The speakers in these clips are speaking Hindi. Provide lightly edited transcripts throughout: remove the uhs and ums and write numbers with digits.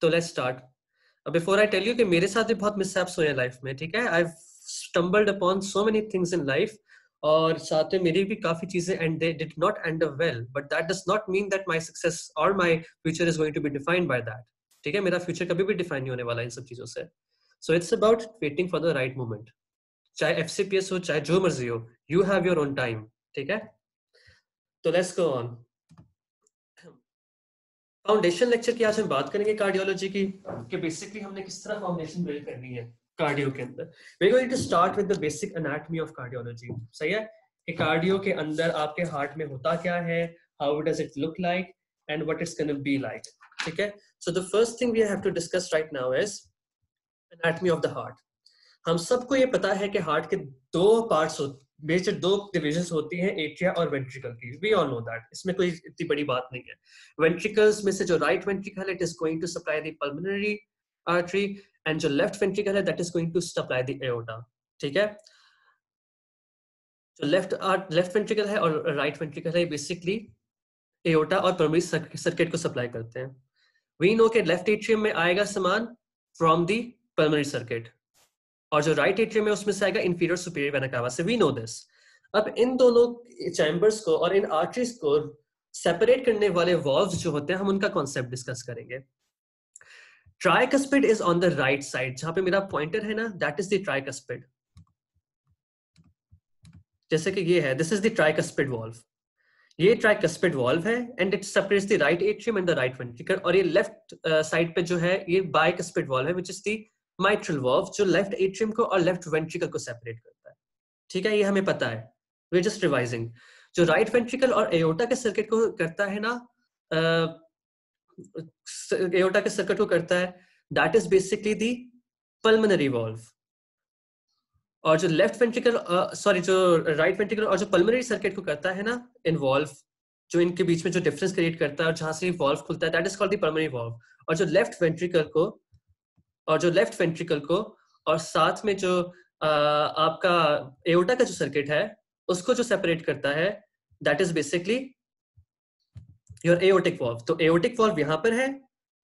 तो let's start. Before I tell you कि मेरे साथ भी बहुत मिसहैप्स हुए हैं लाइफ में, ठीक है. I stumbled upon so many things in life, और साथ में मेरी भी काफी चीजें and they did not end up well, but that does not mean that my success और my future is going to be defined by that. ठीक है, मेरा फ्यूचर कभी भी डिफाइन नहीं होने वाला इन सब चीजों से. So it's about waiting for the right moment. चाहे एफसीपीएस हो, चाहे जो मर्जी हो, you have your own time. ठीक है, तो let's go on. Foundation lecture की आज हम बात करेंगे कार्डियोलॉजी की, कि बेसिकली हमने किस तरह फाउंडेशन बिल्ड करनी है कार्डियो के अंदर. We are going to start with the basic anatomy of cardiology. सही है, कि कार्डियो के अंदर आपके हार्ट में होता क्या है, how does it look like and what it's gonna be like. ठीक है, so the first thing we have to discuss right now is anatomy of the heart. हम सबको ये पता है कि हार्ट के दो पार्ट्स होते, बेसिक दो डिविजन्स होती हैं, एट्रिया और वेंट्रिकल की. वी ऑल नो दैट, इसमें कोई इतनी बड़ी बात नहीं है. वेंट्रिकल्स में से जो राइट वेंट्रिकल है, it is going to supply the pulmonary artery, and जो लेफ्ट वेंट्रिकल है, that is going to supply the aorta. ठीक है, जो लेफ्ट वेंट्रिकल है और राइट वेंट्रिकल है, बेसिकली एओर्टा और पल्मोनरी सर्किट को सप्लाई करते हैं. वी नो के लेफ्ट एट्रियम में आएगा सामान फ्रॉम द पल्मोनरी सर्किट, और जो राइट एट्रियम है उसमें से आएगा इंफीरियर सुपीरियर वेना कावा से. We know this. अब इन दोनों चैम्बर्स को और इन आर्टरीज को सेपरेट करने वाले वॉल्व्स जो होते हैं, हम उनका कॉन्सेप्ट डिस्कस करेंगे. Tricuspid is on the right side, जहां पे मेरा पॉइंटर है ना, दैट इज द ट्राइकस्पिड. जैसे कि ये है, this is the tricuspid valve. ये ट्राइकस्पिड वॉल्व है and it separates the right atrium and the right ventricle. और ये लेफ्ट साइड पे जो है, ये बाइकस्पिड वॉल्व है, which is the mitral valve, जो लेफ्ट एट्रियम को और लेफ्ट वेंट्रिकल को सेपरेट करता है. ठीक है, ये हमें पता है, वी आर जस्ट रिवाइजिंग. जो राइट वेंट्रिकल और एओर्टा के सर्किट को करता है ना, एओर्टा के सर्किट को करता है, that is basically the pulmonary valve. और जो लेफ्ट वेंट्रिकल जो राइट वेंट्रिकल और जो पल्मोनरी सर्किट को करता है ना, इन्वॉल्व, जो इनके बीच में जो डिफरेंस क्रिएट करता है और जहां से वॉल्व खुलता है, that is called the pulmonary valve. और जो लेफ्ट वेंट्रिकल को और साथ में जो आपका एओर्टा का जो सर्किट है, उसको जो सेपरेट करता है, that is basically your aortic valve. तो एओर्टिक वॉल्व यहां पर है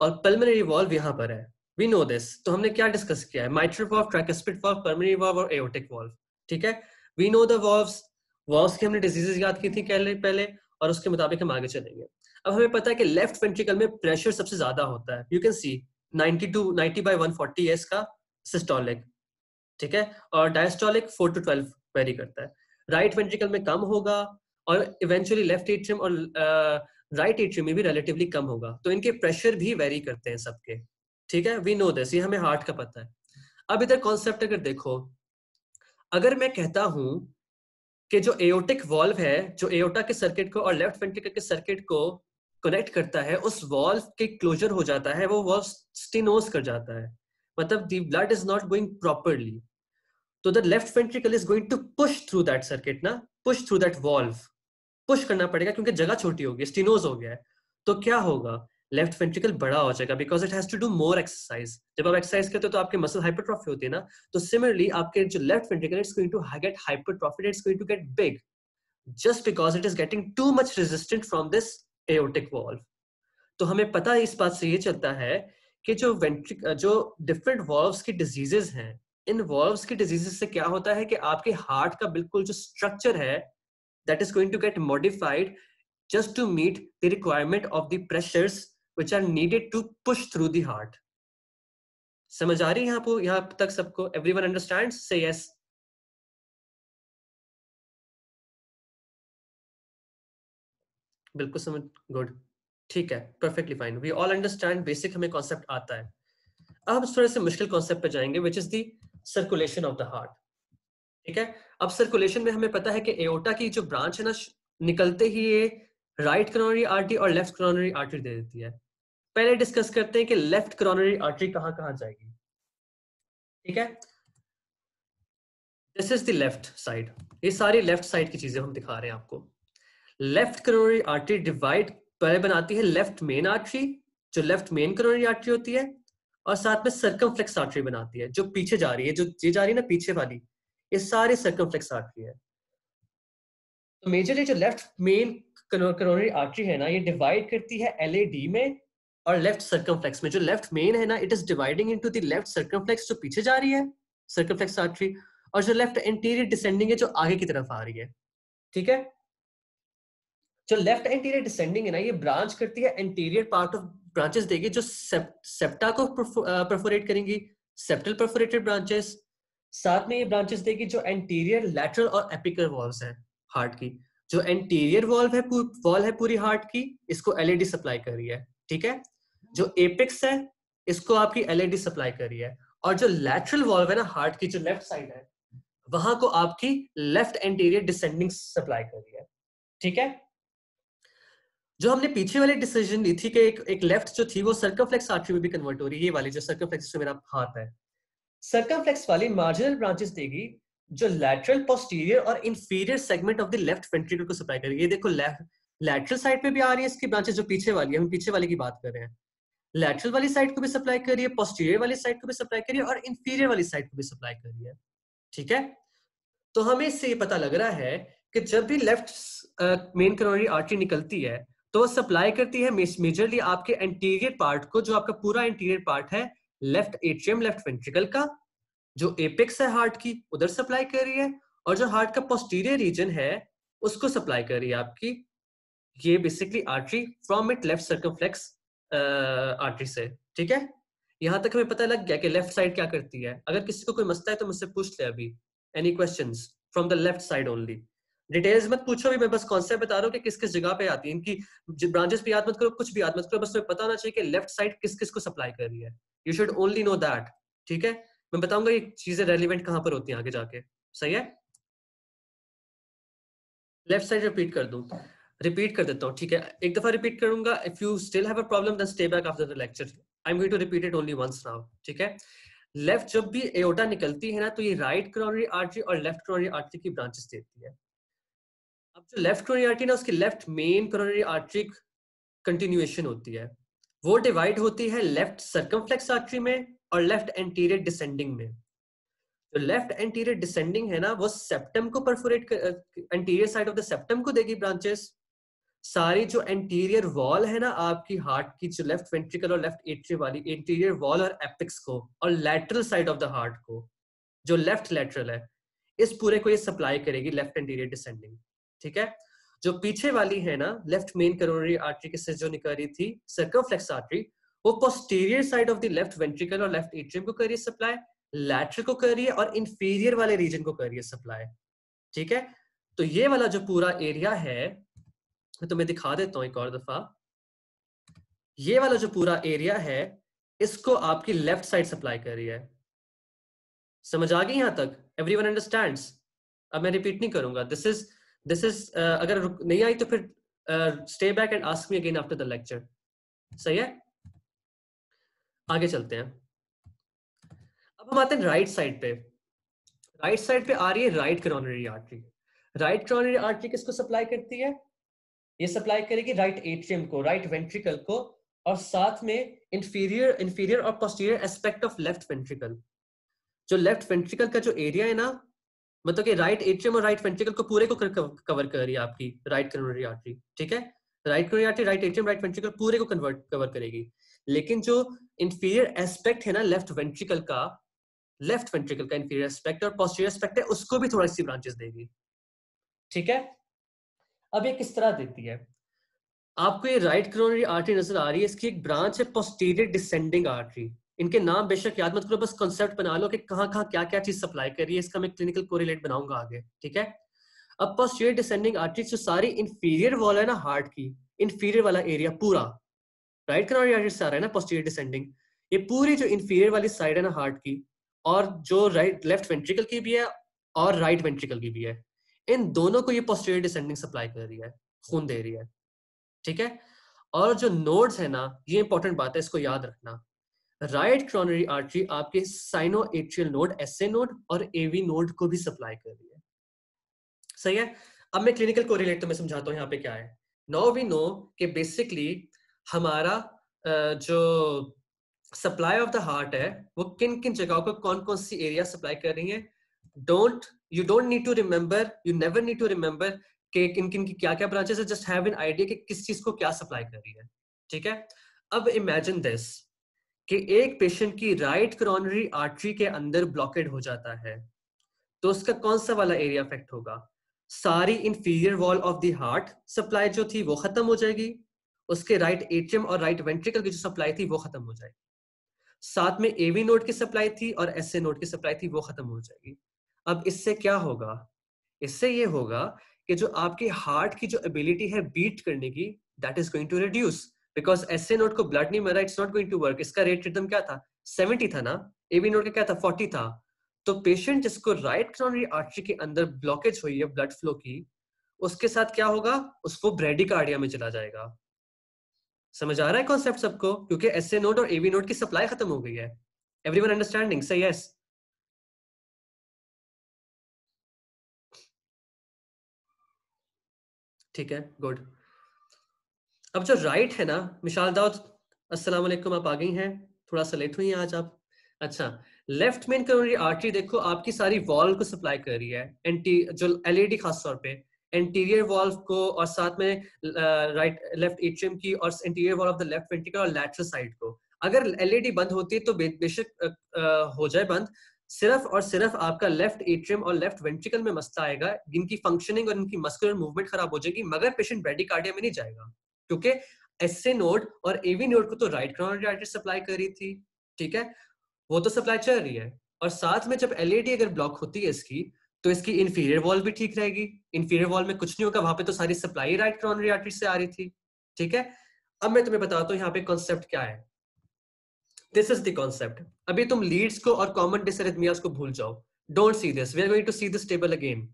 और पल्मोनरी वॉल्व यहां पर है. We know this. तो हमने क्या डिस्कस किया है, mitral valve, tricuspid valve, pulmonary valve और एओर्टिक वॉल्व. ठीक है, वी नो द वॉल्व्स की हमने डिजीजेस याद की थी पहले, और उसके मुताबिक हम आगे चलेंगे. अब हमें पता है कि लेफ्ट वेंट्रिकल में प्रेशर सबसे ज्यादा होता है. यू कैन सी 90/140 है इसका सिस्टोलिक. ठीक है, और डायस्टोलिक 4 to 12 वेरी करता है. राइट वेंट्रिकल में कम होगा, और इवेंचुअली लेफ्ट एट्रियम और राइट एट्रियम में भी रिलेटिवली कम होगा. तो इनके प्रेशर भी वेरी करते हैं सबके. ठीक है, वी नो दिस, ये हमें हार्ट का पता है. अब इधर कॉन्सेप्ट अगर देखो, अगर मैं कहता हूं कि जो एओर्टिक वॉल्व है, जो एओर्टा के सर्किट को और लेफ्ट वेंट्रिकल के सर्किट को कनेक्ट करता है, उस वॉल्व के क्लोजर हो जाता है, वो वॉल्व स्टेनोज कर जाता है, मतलब the blood is not going properly. तो the left ventricle is going to push through that circuit ना, push through that valve. Push करना पड़ेगा क्योंकि जगह छोटी होगी, स्टेनोज हो गया है. तो क्या होगा, लेफ्ट वेंट्रिकल बड़ा हो जाएगा, because it has to do more exercise. जब आप एक्सरसाइज करते हो तो आपके मसल हाइपरट्रॉफी होती है ना. तो सिमिलरली आपके जो left ventricle, it's going to get hypertrophy, it's going to get big, just because it is getting too much resistant from this aortic valve. तो हमें पता है, इस बात से ये चलता है कि जो डिफरेंट valves की डिजीजेस हैं, इन valves की डिजीजेस से क्या होता है कि आपके हार्ट का बिल्कुल जो स्ट्रक्चर है, that is going to get modified just to meet the requirement of the pressures which are needed to push through the heart. समझ आ रही है यहाँ तक सबको? Everyone understands? Say yes. बिल्कुल समझ, गुड, ठीक है, perfectly fine, we all understand, basic हमें कॉन्सेप्ट आता है. अब थोड़े से मुश्किल कॉन्सेप्ट पे जाएंगे, which is the circulation of the heart. ठीक है, अब सर्कुलेशन में हमें पता है कि एओर्टा की जो ब्रांच है ना, निकलते ही ये राइट करोनरी आर्टरी और लेफ्ट करोनरी आर्टरी दे देती है. पहले डिस्कस करते हैं कि लेफ्ट करोनरी आर्टरी कहां कहां जाएगी. ठीक है, this is the left side. ये सारी लेफ्ट साइड की चीजें हम दिखा रहे हैं आपको. लेफ्ट करोनरी आर्टरी डिवाइड पहले बनाती है लेफ्ट मेन आर्टरी, जो लेफ्ट मेन करोनरी आर्टरी होती है, और साथ में सर्कमफ्लेक्स आर्टरी बनाती है, जो पीछे जा रही है, जो ये जा रही है ना पीछे वाली, ये सारे सर्कमफ्लेक्स आर्टरी है. तो मेजरली जो लेफ्ट मेन करोनरी आर्टरी है ना, ये डिवाइड करती है एलएडी में और लेफ्ट सर्कमफ्लेक्स में। जो लेफ्ट मेन है ना, it is dividing into the left circumflex जो पीछे जा रही है, सर्कमफ्लेक्स आर्टरी, और जो लेफ्ट एंटीरियर डिसेंडिंग है जो आगे की तरफ आ रही है। ठीक है, जो लेफ्ट एंटीरियर डिसेंडिंग है ना, ये ब्रांच करती है एंटीरियर पार्ट ऑफ ब्रांचेस देगी जो सेप्टा को परफोरेट करेंगी, सेप्टल परफोरेटेड ब्रांचेस। साथ में ये ब्रांचेस देगी जो एंटीरियर, लैटरल और एपिकल वॉल्स हैं हार्ट की। जो एंटीरियर वॉल है पूरी हार्ट की, इसको एलएडी सप्लाई कर रही है। ठीक है, जो एपिक्स है इसको आपकी एलएडी सप्लाई कर रही है, और जो लैटरल वॉल्व है ना हार्ट की, जो लेफ्ट साइड है, वहां को आपकी लेफ्ट एंटीरियर डिसेंडिंग सप्लाई कर रही है। ठीक है, जो हमने पीछे वाली डिसीजन ली थी कि एक लेफ्ट जो थी वो सर्कमफ्लेक्स आर्टरी में भी कन्वर्ट हो रही है, ये वाली जो सर्कमफ्लेक्स से मेरा हाथ है, सर्कमफ्लेक्स वाली मार्जिनल ब्रांचेस देगी जो लैटरल, पोस्टीरियर और inferior segment of the left ventricle को सप्लाई करेगी। ये देखो, लैटरल साइड पे भी आ रही है इसकी ब्रांचेस, जो पीछे वाली है, हम पीछे वाली की बात कर रहे हैं। लैटरल वाली साइड को भी सप्लाई कर रही है, पोस्टीरियर वाली साइड को भी सप्लाई कर रही है, और इंफीरियर वाली साइड को भी सप्लाई कर रही है। ठीक है, तो हमें इससे ये पता लग रहा है कि जब भी लेफ्ट मेन करोनरी आर्टरी निकलती है तो वो सप्लाई करती है मेजरली आपके एंटीरियर पार्ट को, जो आपका पूरा एंटीरियर पार्ट है लेफ्ट एट्रियम, लेफ्ट वेंट्रिकल का, जो एपेक्स है हार्ट की उधर सप्लाई कर रही है, और जो हार्ट का पोस्टीरियर रीजन है उसको सप्लाई कर रही है आपकी ये basically artery from it left circumflex artery से। ठीक है, यहां तक हमें पता लग गया कि लेफ्ट साइड क्या करती है। अगर किसी को कोई मसला है तो मुझसे पूछ ले अभी। Any questions from the left side only? Details मत पूछो भी, मैं बस कॉन्सेप्ट बता रहा हूँ कि किस किस जगह पे आती है इनकी ब्रांचेस भी याद मत करो, कुछ भी याद मत करो, बस तुम्हें पता होना चाहिए कि लेफ्ट साइड किस किस को सप्लाई कर रही है। You should only know that. ठीक है, मैं बताऊंगा ये चीजें रेलिवेंट कहां पर होती हैं आगे जाके। सही है, लेफ्ट साइड रिपीट कर दूं, रिपीट कर देता हूँ। ठीक है, एक दफा रिपीट करूंगा। If you still have a problem then stay back after the lecture. I am going to repeat it only once now. ठीक है, लेफ्ट जब भी एओर्टा निकलती है ना, तो ये राइट कोरोनरी आर्टरी और लेफ्ट कोरोनरी आर्टरी की ब्रांचेस देती है। अब जो लेफ्ट कोरोनरी आर्टरी ना, उसकी left main coronary artery continuation होती है, वो डिवाइड होती है लेफ्ट सर्कमफ्लेक्स आर्टरी में और लेफ्ट एंटीरियर डिसेंडिंग में। जो लेफ्ट एंटीरियर डिसेंडिंग है ना, वो सेप्टम को perforate, anterior side of the septum को देगी ब्रांचेस। सारी जो एंटीरियर वॉल है ना आपकी हार्ट की, जो लेफ्ट वेंट्रिकल और लेफ्ट एट्रियम वाली एंटीरियर वॉल और एपिक्स को, और lateral side of the heart को जो लेफ्ट लैटरल है, इस पूरे को ये सप्लाई करेगी लेफ्ट एंटीरियर डिसेंडिंग। ठीक है, जो पीछे वाली है ना लेफ्ट मेन करोनरी आर्टरी के से जो निकल रही थी सर्कमफ्लेक्स आर्टरी, वो posterior side of the left ventricle और लेफ्ट एट्रियम को कर रही है सप्लाई, लैटरल को कर रही है, और इंफीरियर वाले रीजन को कर रही है सप्लाई। ठीक है, तो ये वाला जो पूरा एरिया है, तो मैं दिखा देता हूं एक और दफा। ये वाला जो पूरा एरिया है, इसको आपकी लेफ्ट साइड सप्लाई कर रही है। समझ आ गई यहां तक? Everyone understands? अब मैं रिपीट नहीं करूंगा। दिस इज अगर नहीं आई तो फिर stay back and ask me again after the lecture. सही है, आगे चलते हैं। अब हम आते हैं राइट साइड पे। राइट साइड पे आ रही है right coronary artery. Right coronary artery किसको सप्लाई करती है? ये सप्लाई करेगी राइट एट्रियम को, राइट वेंट्रिकल को, और साथ में इंफीरियर और posterior aspect of left ventricle. जो लेफ्ट वेंट्रिकल का जो एरिया है ना, मतलब कि राइट एट्रियम और राइट वेंट्रिकल को पूरे को कवर कर रही है आपकी राइट कोरोनरी आर्टरी। ठीक है, right coronary artery, right atrium, right ventricle पूरे को कवर करेगी। लेकिन जो इंफीरियर एस्पेक्ट है ना लेफ्ट वेंट्रिकल का इंफीरियर एस्पेक्ट और पोस्टीरियर एस्पेक्ट है, उसको भी थोड़ी सी ब्रांचेस देगी। ठीक है, अब ये किस तरह देती है? आपको ये राइट कोरोनरी आर्टरी नजर आ रही है, इसकी एक ब्रांच है पोस्टीरियर डिसेंडिंग आर्टरी। इनके नाम बेशक याद मत करो, बस कॉन्सेप्ट बना लो कि कहाँ कहाँ क्या क्या चीज सप्लाई कर रही है। इसका मैं क्लिनिकल कोरिलेट बनाऊंगा आगे। ठीक है, अब पोस्टीरियर डिसेंडिंग आर्टरी जो सारी इंफीरियर वॉल है ना हार्ट की, इंफीरियर वाला एरिया पूरा राइट कोरोनरी आर्टरी से आ रहा है ना पोस्टीरियर डिसेंडिंग, ये पूरी जो इंफीरियर वाली साइड है ना हार्ट की, और जो राइट लेफ्ट वेंट्रिकल की भी है और राइट वेंट्रिकल की भी है, इन दोनों को ये पोस्टीरियर डिसेंडिंग सप्लाई कर रही है, खून दे रही है। ठीक है, और जो नोड्स है ना, ये इंपॉर्टेंट बात है, इसको याद रखना। राइट कोरोनरी आर्टरी आपके cyano atrial node, SA node और एवी नोड को भी सप्लाई कर रही है। सही है, अब मैं क्लिनिकल कोरिलेट तो मैं समझाता हूँ यहाँ पे क्या है। नाउ वी नो कि बेसिकली हमारा जो सप्लाई ऑफ द हार्ट है वो किन किन जगहों को कौन कौन सी एरिया सप्लाई कर रही है। You don't need to remember, you never need to remember कि किन किन की क्या क्या ब्रांचेस है, जस्ट हैव एन आइडिया कि किस चीज को क्या सप्लाई कर रही है। ठीक है, अब इमेजिन दिस कि एक पेशेंट की राइट करोनरी आर्टरी के अंदर ब्लॉकेड हो जाता है, तो उसका कौन सा वाला एरिया अफेक्ट होगा? सारी inferior wall of the heart supply जो थी वो खत्म हो जाएगी, उसके राइट एट्रियम और राइट वेंट्रिकल की जो सप्लाई थी वो खत्म हो जाएगी, साथ में एवी नोड की सप्लाई थी और एसए नोड की सप्लाई थी वो खत्म हो जाएगी। अब इससे क्या होगा? इससे ये होगा कि जो आपके हार्ट की जो एबिलिटी है बीट करने की, that is going to reduce, because SA node को ब्लड नहीं मिल रहा, it's not going to work. इसका रेट रिदम क्या था? 70 था ना, एवी नोड का क्या था? 40 था। तो पेशेंट जिसको राइट करोनरी आर्टरी के अंदर ब्लॉकेज हुई है ब्लड फ्लो की, उसके साथ क्या होगा? उसको ब्रेडिकार्डिया में चला जाएगा। समझ आ रहा है कॉन्सेप्ट सबको? क्योंकि एसए नोड और एवी नोड की सप्लाई खत्म हो गई है। Everyone understanding? Say yes? ठीक है, गुड। अब जो राइट है ना, मिशाल दाऊद, अस्सलाम वालेकुम, आप आ गई हैं, थोड़ा सा लेट हुई हैं आज आप। अच्छा, लेफ्ट मेन करोनरी आर्टरी देखो आपकी सारी वॉल को सप्लाई कर रही है, एंटी जो एलएडी खास तौर पे एंटीरियर वॉल्व को, और साथ में राइट लेफ्ट एट्रियम की, और interior wall of the left ventricle और लैटरल साइड को। अगर एलईडी बंद होती है तो बेशक हो जाए बंद, सिर्फ और सिर्फ आपका लेफ्ट एट्रियम और लेफ्ट वेंट्रिकल में मसला आएगा, जिनकी फंक्शनिंग और इनकी मस्कुलर मूवमेंट खराब हो जाएगी, मगर पेशेंट ब्रेडिकार्डिया में नहीं जाएगा, क्योंकि एसए नोड और एवी नोड को तो राइट करोनरी आर्टरी सप्लाई कर रही थी, ठीक है, वो तो सप्लाई चल रही है। और साथ में जब एलएडी अगर ब्लॉक होती है इसकी, तो इसकी इंफीरियर वॉल भी ठीक रहेगी। इंफीरियर वॉल में कुछ नहीं होगा, वहां पे तो सारी सप्लाई राइट करोनरी आर्टरी से आ रही थी, ठीक है। अब मैं तुम्हें बताता हूँ यहाँ पे कॉन्सेप्ट क्या है। This is the concept. अभी तुम लीड्स को और कॉमन डिसरिथमियास को भूल जाओ, don't see this, we are going to see this table again.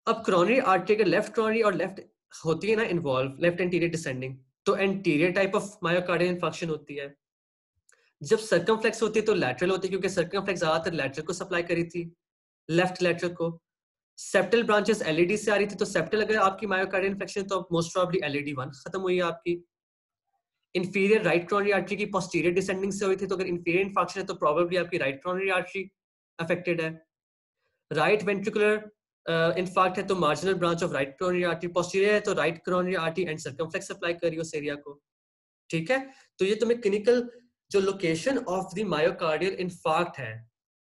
अब करोनरी आर्टरी के लेफ्ट करोनरी और लेफ्ट होती है ना इन्वॉल्व, लेफ्ट एंटीरियर डिसेंडिंग, तो anterior type of myocardial infarction होती है। जब सर्कमफ्लेक्स होती है तो लैटरल होती है, क्योंकि सर्कमफ्लेक्स ज्यादातर लैटरल को सप्लाई करी थी, लेफ्ट लैटरल को। सेप्टल ब्रांचेस एलईडी से आ रही थी, तो सेप्टल अगर आपकी मायोकार्डियल इंफेक्शन तो मोस्ट प्रोबब्ली एलईडी 1 खत्म हुई है आपकी। इंफीरियर राइट करोनरी आर्टरी की पोस्टीरियर डिसेंडिंग से हुई थी, तो अगर इंफीरियर इंफार्क्शन है तो प्रोबब्ली आपकी राइट करोनरी आर्टरी अफेक्टेड है। राइट वेंट्रिकुलर इनफैक्ट है तो marginal branch of right coronary artery, posterior है तो right coronary artery and circumflex supply कर रही है उस एरिया को, ठीक है। तो ये तुम्हें क्लिनिकल जो लोकेशन ऑफ द मायोकार्डियल इनफार्क्ट है,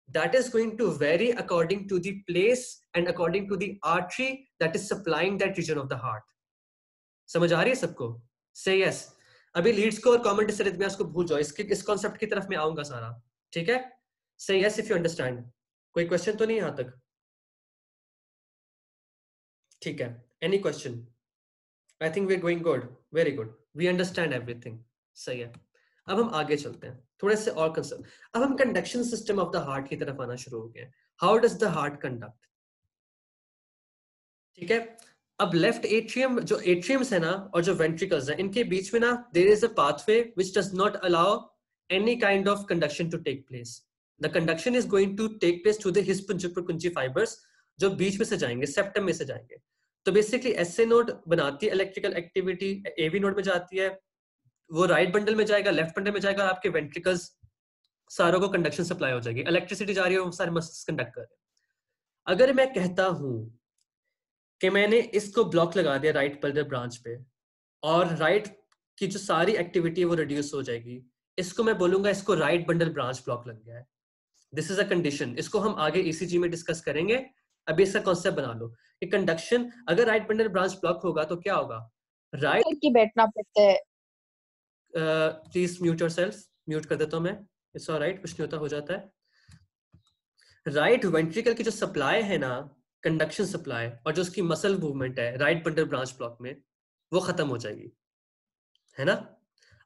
that is going to vary according to the place and according to the artery that is supplying that region of the heart. समझ आ रही है सबको? Say yes. अभी लीड्स को और कॉमन डिसरिथमियास को भूल जाओ, इस कॉन्सेप्ट की तरफ मैं आऊंगा सारा, ठीक है। Say yes if you understand. कोई क्वेश्चन तो नहीं यहां तक? ठीक है, any question? I think we are going good, very good, we understand everything. सही है, अब हम आगे चलते हैं थोड़े से और कंसेप्ट। अब हम conduction system of the heart की तरफ आना शुरू हो गए। How does the heart conduct, ठीक है। अब लेफ्ट एट्रियम, जो एट्रियम्स है ना और जो वेंट्रिकल्स है, इनके बीच में ना there is a pathway which does not allow any kind of conduction to take place. The conduction is going to take place through the his purkinje fibres, जो बीच में से जाएंगे, सेप्टम में से जाएंगे। तो बेसिकली एसए नोड बनाती है इलेक्ट्रिकल एक्टिविटी, एवी नोड में जाती है, वो राइट बंडल में जाएगा, लेफ्ट बंडल में जाएगा, आपके वेंट्रिकल्स सारों को कंडक्शन सप्लाई हो जाएगी, इलेक्ट्रिसिटी जा रही है, वो सारे मसल्स कंडक्ट कर रहे हैं। अगर मैं कहता हूं कि मैंने इसको ब्लॉक लगा दिया राइट बल्डर ब्रांच पे, और राइट की जो सारी एक्टिविटी है वो रिड्यूस हो जाएगी, इसको मैं बोलूंगा इसको राइट बंडल ब्रांच ब्लॉक लग गया है। दिस इज अ कंडीशन, इसको हम आगे ईसीजी में डिस्कस करेंगे। अभी इसका कॉन्सेप्ट बना लो कि कंडक्शन अगर राइट बंडल ब्रांच ब्लॉक होगा तो क्या होगा? राइट करके बैठना पड़ता है। प्लीज म्यूट योरसेल्फ, म्यूट कर देता हूं मैं, इट्स ऑलराइट, कुछ नहीं होता, हो जाता है। राइट वेंट्रिकल की जो सप्लाई है ना, कंडक्शन सप्लाई, और जो उसकी मसल मूवमेंट है राइट बंडल ब्रांच ब्लॉक में, वो खत्म हो जाएगी, है ना।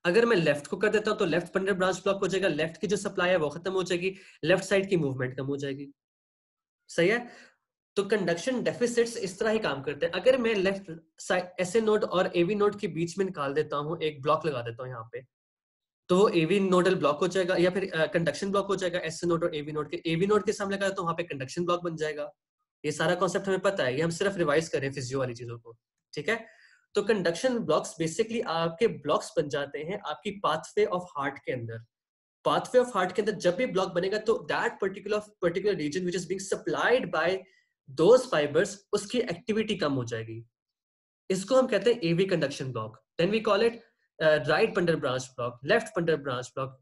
अगर मैं लेफ्ट को कर देता हूं तो लेफ्ट बंडल ब्रांच ब्लॉक हो जाएगा, लेफ्ट की जो सप्लाई है वो खत्म हो जाएगी, लेफ्ट साइड की मूवमेंट कम हो जाएगी, सही है। तो कंडक्शन डेफिसिट्स इस तरह ही काम करते हैं। अगर मैं लेफ्ट साइड एसए नोड और एवी नोड के बीच में निकाल देता हूँ, एक ब्लॉक लगा देता हूँ यहाँ पे, तो वो एवी नोडल ब्लॉक हो जाएगा, या फिर कंडक्शन ब्लॉक हो जाएगा एसए नोड और एवी नोड के। एवी नोड के सामने लगा तो वहां पे कंडक्शन ब्लॉक बन जाएगा। ये सारा कॉन्सेप्ट हमें पता है, ये हम सिर्फ रिवाइज करें फिजियो वाली चीजों को, ठीक है। तो कंडक्शन ब्लॉक्स बेसिकली आपके ब्लॉक्स बन जाते हैं आपकी पाथवे ऑफ हार्ट के अंदर। पाथवे ऑफ हार्ट के अंदर जब भी ब्लॉक बनेगा तो that particular region which is being supplied by those fibres, उसकी एक्टिविटी कम हो जाएगी। इसको हम कहते हैं AV conduction block, then we call it right bundle branch block, left bundle branch block,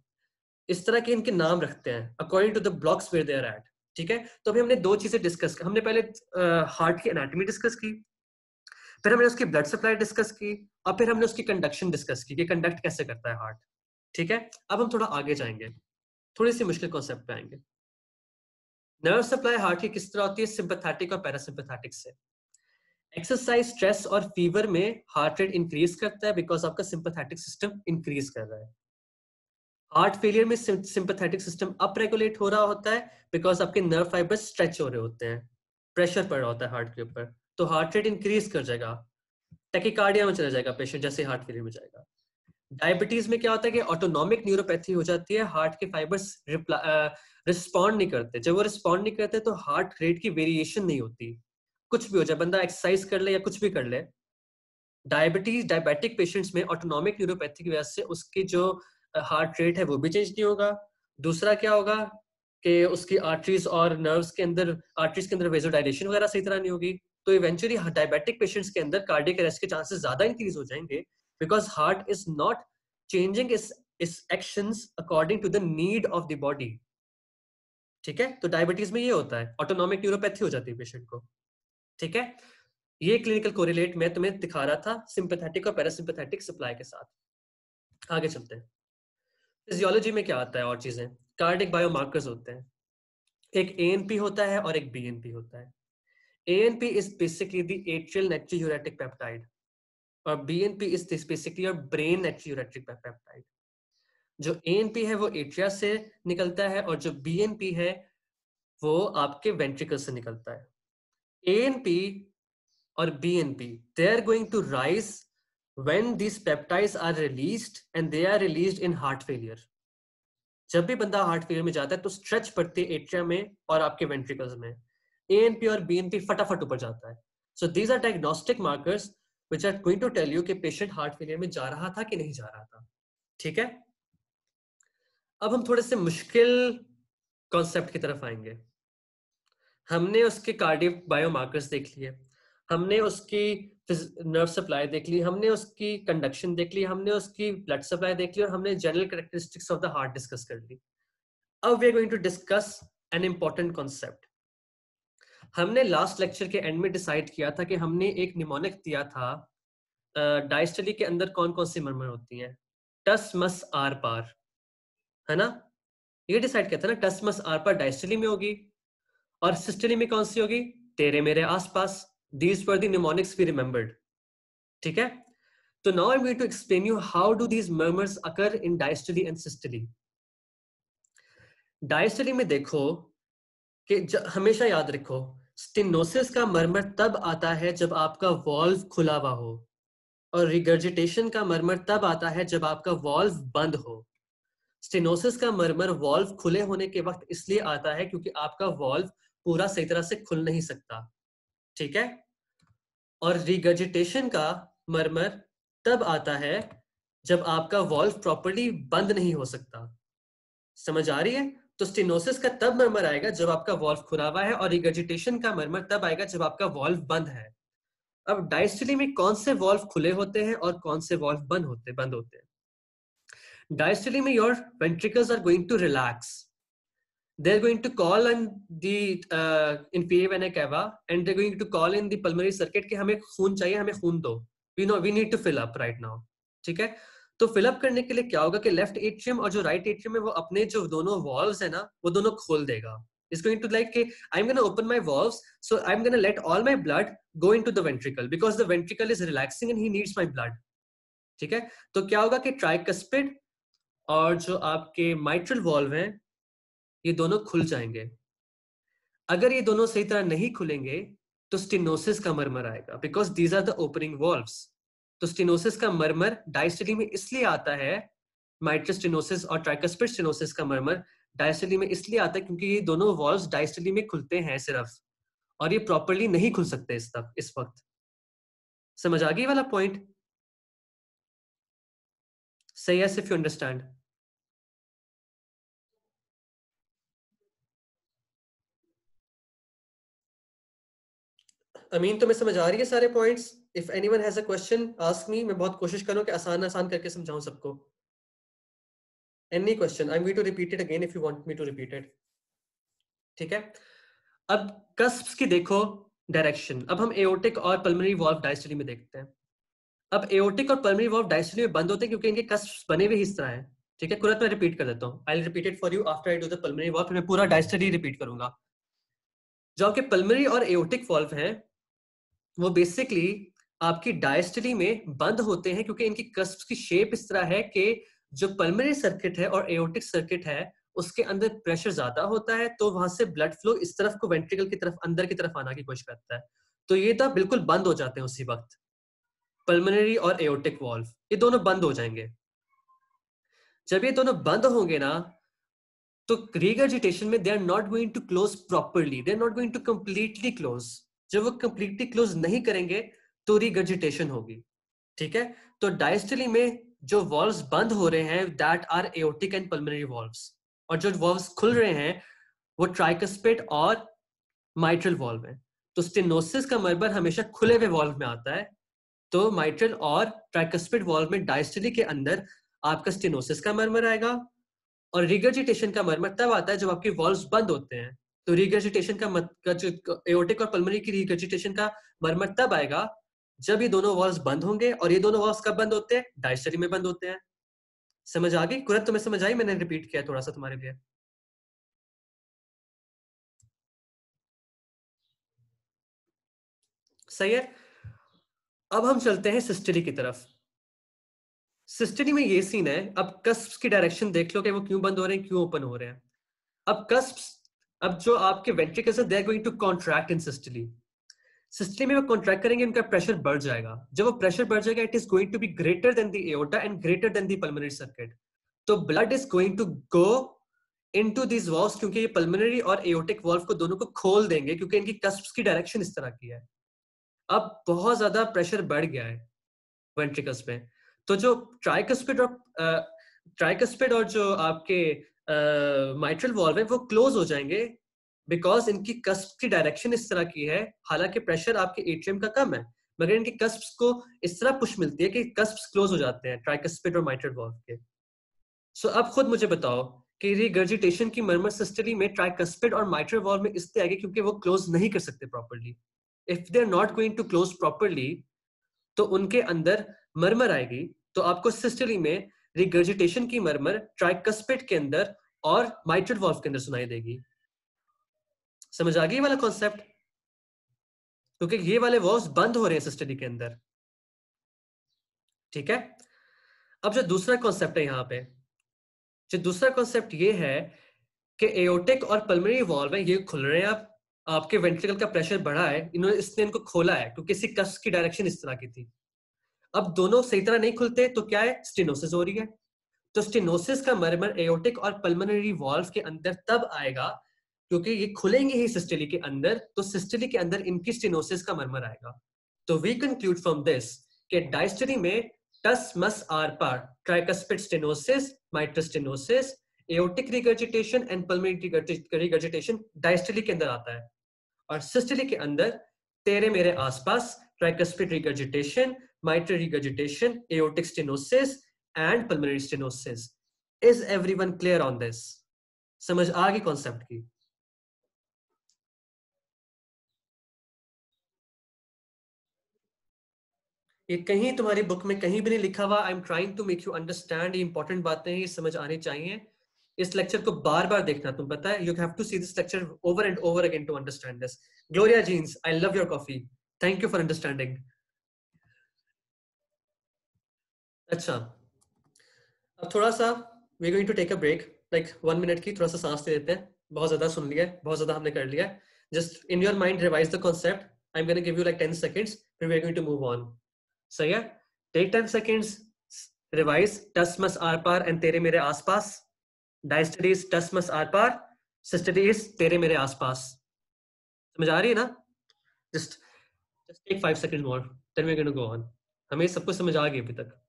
इस तरह के इनके नाम रखते हैं according to the blocks where they are at. ठीक है, तो अभी हमने दो चीजें डिस्कस की। हमने पहले हार्ट की एनाटॉमी डिस्कस की, फिर हमने उसकी ब्लड सप्लाई डिस्कस की, और फिर हमने उसकी कंडक्शन डिस्कस की कि कंडक्ट कैसे करता है हार्ट। ठीक है, अब हम थोड़ा आगे जाएंगे, थोड़ी सी मुश्किल कॉन्सेप्ट पे आएंगे। नर्व सप्लाई हार्ट की किस तरह होती है, सिंपैथेटिक और पैरासिम्पैथेटिक से। एक्सरसाइज, स्ट्रेस और फीवर में हार्ट रेट इंक्रीज करता है बिकॉज आपका सिंपैथेटिक सिस्टम इंक्रीज कर रहा है। हार्ट फेलियर में सिंपैथेटिक सिस्टम अप रेगुलेट हो रहा होता है बिकॉज आपके नर्व फाइबर्स स्ट्रेच हो रहे होते हैं, प्रेशर पड़ रहा होता है हार्ट के ऊपर, तो हार्ट रेट इंक्रीज कर जाएगा, टैकीकार्डिया में चला जाएगा पेशेंट जैसे हार्ट फेलियर में जाएगा। डायबिटीज में क्या होता है कि ऑटोनॉमिक न्यूरोपैथी हो जाती है, हार्ट के फाइबर्स रिस्पॉन्ड नहीं करते, जब वो रिस्पॉन्ड नहीं करते तो हार्ट रेट की वेरिएशन नहीं होती, कुछ भी हो जाए, बंदा एक्सरसाइज कर ले या कुछ भी कर ले। डायबिटिक पेशेंट्स में ऑटोनॉमिक न्यूरोपैथी की वजह से उसकी जो हार्ट रेट है वो भी चेंज नहीं होगा। दूसरा क्या होगा कि उसकी आर्टरीज और नर्व्स के अंदर, आर्टरीज के अंदर वेजोडाइलेशन वगैरह सही तरह नहीं होगी, तो इवेंचुअली डायबिटिक पेशेंट्स के अंदर कार्डियक अरेस्ट के चांसेस ज्यादा इंक्रीज हो जाएंगे because heart is not changing इस actions according to the need of the body. ठीक है, तो डायबिटीज में ये होता है, ऑटोनॉमिक न्यूरोपैथी हो जाती है पेशेंट को। ठीक है, ये क्लिनिकल कोरिलेट मैं तुम्हें दिखा रहा था सिंपैथेटिक और पैरासिम्पैथेटिक सप्लाई के साथ। आगे चलते हैं, फिजियोलॉजी में क्या आता है और चीजें, कार्डिक बायोमार्कर्स होते हैं, एक एएनपी होता है और एक बीएनपी होता है। ANP is basically the atrial natriuretic peptide और BNP is basically your brain natriuretic peptide. जो एएनपी है वो एट्रिया से निकलता है और जो बीएनपी है वो आपके वेंट्रिकल से निकलता है। ANP or BNP, they are going to rise when these peptides are released and they are released in heart failure. जब भी बंदा हार्ट फेलियर में जाता है तो स्ट्रेच पड़ती है एट्रिया में और आपके वेंट्रिकल्स में, एएनपी और बीएनपी फटाफट ऊपर जाता है। So these are diagnostic markers which are going to tell you कि पेशेंट हार्ट फेलियर में जा रहा था कि नहीं जा रहा था। ठीक है, अब हम थोड़े से मुश्किल कॉन्सेप्ट की तरफ आएंगे। हमने उसके कार्डियक बायोमार्कर्स देख लिए, हमने उसकी नर्व सप्लाई देख ली, हमने उसकी कंडक्शन देख ली, हमने उसकी ब्लड सप्लाई देख ली और हमने general characteristics of the heart discuss कर ली। अब we are going to discuss an important concept. हमने लास्ट लेक्चर के एंड में डिसाइड किया था कि हमने एक निमोनिक दिया था, डायस्टली के अंदर कौन कौन सी मर्मर होती हैं, टस मस आर पार, है ना, ये डिसाइड किया था ना, टस मस आर पार डायस्टली में होगी और सिस्टली में कौन सी होगी, तेरे मेरे आसपास। These were the mnemonics we remembered. ठीक है, तो now I'm going to explain you how do these murmurs occur in diastole and systole. Diastole में देखो कि हमेशा याद रखो, स्टेनोसिस का मर्मर तब आता है जब आपका वॉल्व खुला हुआ हो और रिगर्जिटेशन का मर्मर तब आता है जब आपका वॉल्व बंद हो। स्टेनोसिस का मर्मर वॉल्व खुले होने के वक्त इसलिए आता है क्योंकि आपका वॉल्व पूरा सही तरह से खुल नहीं सकता। ठीक है, और रिगर्जिटेशन का मर्मर तब आता है जब आपका वॉल्व प्रॉपर्ली बंद नहीं हो सकता। समझ आ रही है, तो स्टेनोसिस का तब मर्मर आएगा जब आपका वॉल्व खुला हुआ है और रिगर्जिटेशन का मर्मर तब आएगा जब आपका वॉल्व बंद है। अब डायस्टली में कौन से वॉल्व खुले होते हैं और कौन से वॉल्व बंद होते हैं। डायस्टली में your ventricles are going to relax, they're going to call on the inferior vena cava and they're going to call in the pulmonary circuit कि हमें खून चाहिए, हमें खून दो, we need to fill up right now। ठीक है, तो फिल अप करने के लिए क्या होगा कि लेफ्ट एट्रियम और जो राइट एट्रियम है वो अपने जो दोनों वॉल्व्स है ना वो दोनों खोल देगा। It's going to like I'm going to open my valves, so I'm going to let all my blood go into the ventricle because the ventricle is relaxing and he needs my blood। ठीक है, तो क्या होगा कि ट्राइकस्पिड और जो आपके माइट्रल वॉल्व हैं ये दोनों खुल जाएंगे। अगर ये दोनों सही तरह नहीं खुलेंगे तो स्टेनोसिस का मर्मर आएगा because these are the opening valves. तो स्टेनोसिस का मर्मर डायस्टली में इसलिए आता है, माइट्रल स्टेनोसिस और ट्राइकस्पिड स्टेनोसिस का मर्मर डायस्टली में इसलिए आता है क्योंकि ये दोनों वॉल्व्स डायस्टली में खुलते हैं सिर्फ और ये प्रॉपर्ली नहीं खुल सकते इस वक्त। समझ आ गई वाला पॉइंट? सही है, इफ यू अंडरस्टैंड। अमीन, तुम्हें समझ आ रही है सारे points? If anyone has a question ask me. मैं बहुत कोशिश करूँ कि आसान आसान करके समझाऊं सबको। Any question, I am going to repeat it again if you want me to repeat it. ठीक है, अब कस्प्स की देखो डायरेक्शन। अब हम एओर्टिक और पल्मोनरी वॉल्व डायस्टोली में देखते हैं। अब एओर्टिक और पल्मोनरी वॉल्व डायस्टोली में बंद होते हैं क्योंकि इनके कस्प्स बने हुए इस तरह हैं। ठीक है, कुरत मैं रिपीट कर देता हूँ। I will repeat it for you after I do the pulmonary valve. फिर मैं पूरा डायस्टोली रिपीट करूंगा। जो आपके पल्मोनरी और एओर्टिक वॉल्व हैं वो बेसिकली आपकी डायस्टली में बंद होते हैं क्योंकि इनकी कस्प्स की शेप इस तरह है कि जो पल्मोनरी सर्किट है और एओर्टिक सर्किट है उसके अंदर प्रेशर ज्यादा होता है, तो वहां से ब्लड फ्लो इस तरफ को वेंट्रिकल की तरफ अंदर की तरफ आना की कोशिश करता है। तो ये तो बिल्कुल बंद हो जाते हैं उसी वक्त। पल्मोनरी और एओर्टिक वॉल्व ये दोनों बंद हो जाएंगे। जब ये दोनों बंद होंगे ना, तो regurgitation में they are not going to close properly, they are not going to completely close. जब वो कंप्लीटली क्लोज नहीं करेंगे तो regurgitation होगी। ठीक है, तो डायस्टली में जो वॉल्व्स बंद हो रहे हैं that are aortic and pulmonary valves, और जो वॉल्व्स खुल रहे हैं वो ट्राइकस्पिड और माइट्रल वॉल्व है। तो स्टेनोसिस का मरबर हमेशा खुले हुए वॉल्व में आता है। तो माइट्रल और ट्राइकस्पिड वॉल्व में डायस्टली के अंदर आपका स्टेनोसिस का मरमर आएगा, और रिगर्जिटेशन का मरमर तब आता है जब आपके वॉल्व्स बंद होते हैं। तो रिगर्जिटेशन का जो एओर्टिक और पल्मोनरी की रिगर्जिटेशन का मरमर तब आएगा जब ये दोनों वॉल्व्स बंद होंगे। और ये दोनों वॉल्व्स कब बंद होते हैं? डायस्टली में बंद होते हैं। समझ आ गई? कुरत तुम्हें समझ आई? मैंने रिपीट किया थोड़ा सा तुम्हारे लिए। सही है। अब हम चलते हैं सिस्टरी की तरफ। सिस्टरी में ये सीन है। अब कस्प्स की डायरेक्शन देख लो कि वो क्यों बंद हो रहे हैं, क्यों ओपन हो रहे हैं। अब कस्प्स, अब जो आपके वेंट्रिकल्स हैं they are going to contract in systole. Systole में वो कॉन्ट्रैक्ट करेंगे, उनका प्रेशर बढ़ जाएगा। जब वो प्रेशर बढ़ जाएगा it is going to be greater than the aorta and greater than the pulmonary circuit. तो blood is going to go into this valves, क्योंकि ये पल्मोनरी और एओर्टिक वॉल्व को दोनों को खोल देंगे क्योंकि इनकी कस्प्स की डायरेक्शन इस तरह की है। अब बहुत ज्यादा प्रेशर बढ़ गया है वेंट्रिकल्स में। तो जो ट्राइकस्पिड और जो आपके माइट्रल वॉल्व है वो क्लोज हो जाएंगे बिकॉज इनकी कस्प की डायरेक्शन इस तरह की है। हालांकि प्रेशर आपके एट्रियम का कम है मगर इनकी कस्प्स को इस तरह पुश मिलती है कि कस्प्स क्लोज हो जाते हैं ट्राइकस्पिड और माइट्रल वॉल्व के। सो अब खुद मुझे बताओ कि रिगर्जिटेशन की मरमर सिस्टरी में ट्राइकस्पिड और माइट्रल वॉल्व में इसलिए आएगी क्योंकि वो क्लोज नहीं कर सकते properly. If they are not going to close properly तो उनके अंदर मरमर आएगी। तो आपको सिस्टरी में रिगर्जिटेशन की मरमर ट्राइकस्पिड के अंदर और माइट्रल वॉल्व के अंदर सुनाई देगी। समझ आ गई वाला कॉन्सेप्ट? क्योंकि ये वाले वॉल्व्स बंद हो रहे हैं सिस्टरी के अंदर। ठीक है, अब जो दूसरा कॉन्सेप्ट है यहाँ पे, जो दूसरा कॉन्सेप्ट ये है कि एओर्टिक और पल्मोनरी वॉल्व है ये खुल रहे हैं। अब आपके वेंट्रिकल का प्रेशर बढ़ा है, इन्होंने इसने इनको खोला है क्योंकि किसी कस्प की डायरेक्शन इस तरह की थी। अब दोनों सही तरह नहीं खुलते तो क्या है? स्टेनोसिस हो रही है। तो स्टेनोसिस का मरमर एओर्टिक और पल्मोनरी वॉल्व के अंदर तब आएगा क्योंकि ये खुलेंगे ही सिस्टली के अंदर, तो सिस्टली के अंदर इनकी स्टेनोसिस का मरमर आएगा। तो वी कंक्लूड फ्रॉम दिस कि डायस्टली में टस मस आर पार tricuspid stenosis, mitral stenosis, aortic regurgitation and pulmonary regurgitation diastole के अंदर आता है। और सिस्टली के अंदर तेरे मेरे आसपास tricuspid regurgitation, mitral regurgitation, aortic stenosis and pulmonary stenosis. Is everyone clear on this? समझ आ गई कॉन्सेप्ट की? ये कहीं तुम्हारी बुक में कहीं भी नहीं लिखा हुआ। I am trying to make you understand. ये इंपॉर्टेंट बातें हैं, ये समझ आनी चाहिए। इस लेक्चर को बार बार देखना, तुम पता है, you have to see this lecture over and over again to understand this. Gloria Jeans, I love your coffee, thank you for understanding. अच्छा, अब थोड़ा सा we going to take a break, like 1 minute की, थोड़ा सा सांस ले लेते हैं। बहुत ज्यादा सुन लिया है, बहुत ज्यादा हमने कर लिया। Just in your mind revise the concept. I am gonna give you like 10 seconds, फिर we are going to move on. सही है? Take 10 seconds, revise. टस मस आर पार एंड तेरे मेरे आसपास। डायस्टडीज टस मस आर पार, सिस्टडीज तेरे मेरे आसपास। समझ आ रही है ना? Just just take 5 second more, then we are gonna go on. हमें सब कुछ समझ आ गई अभी तक।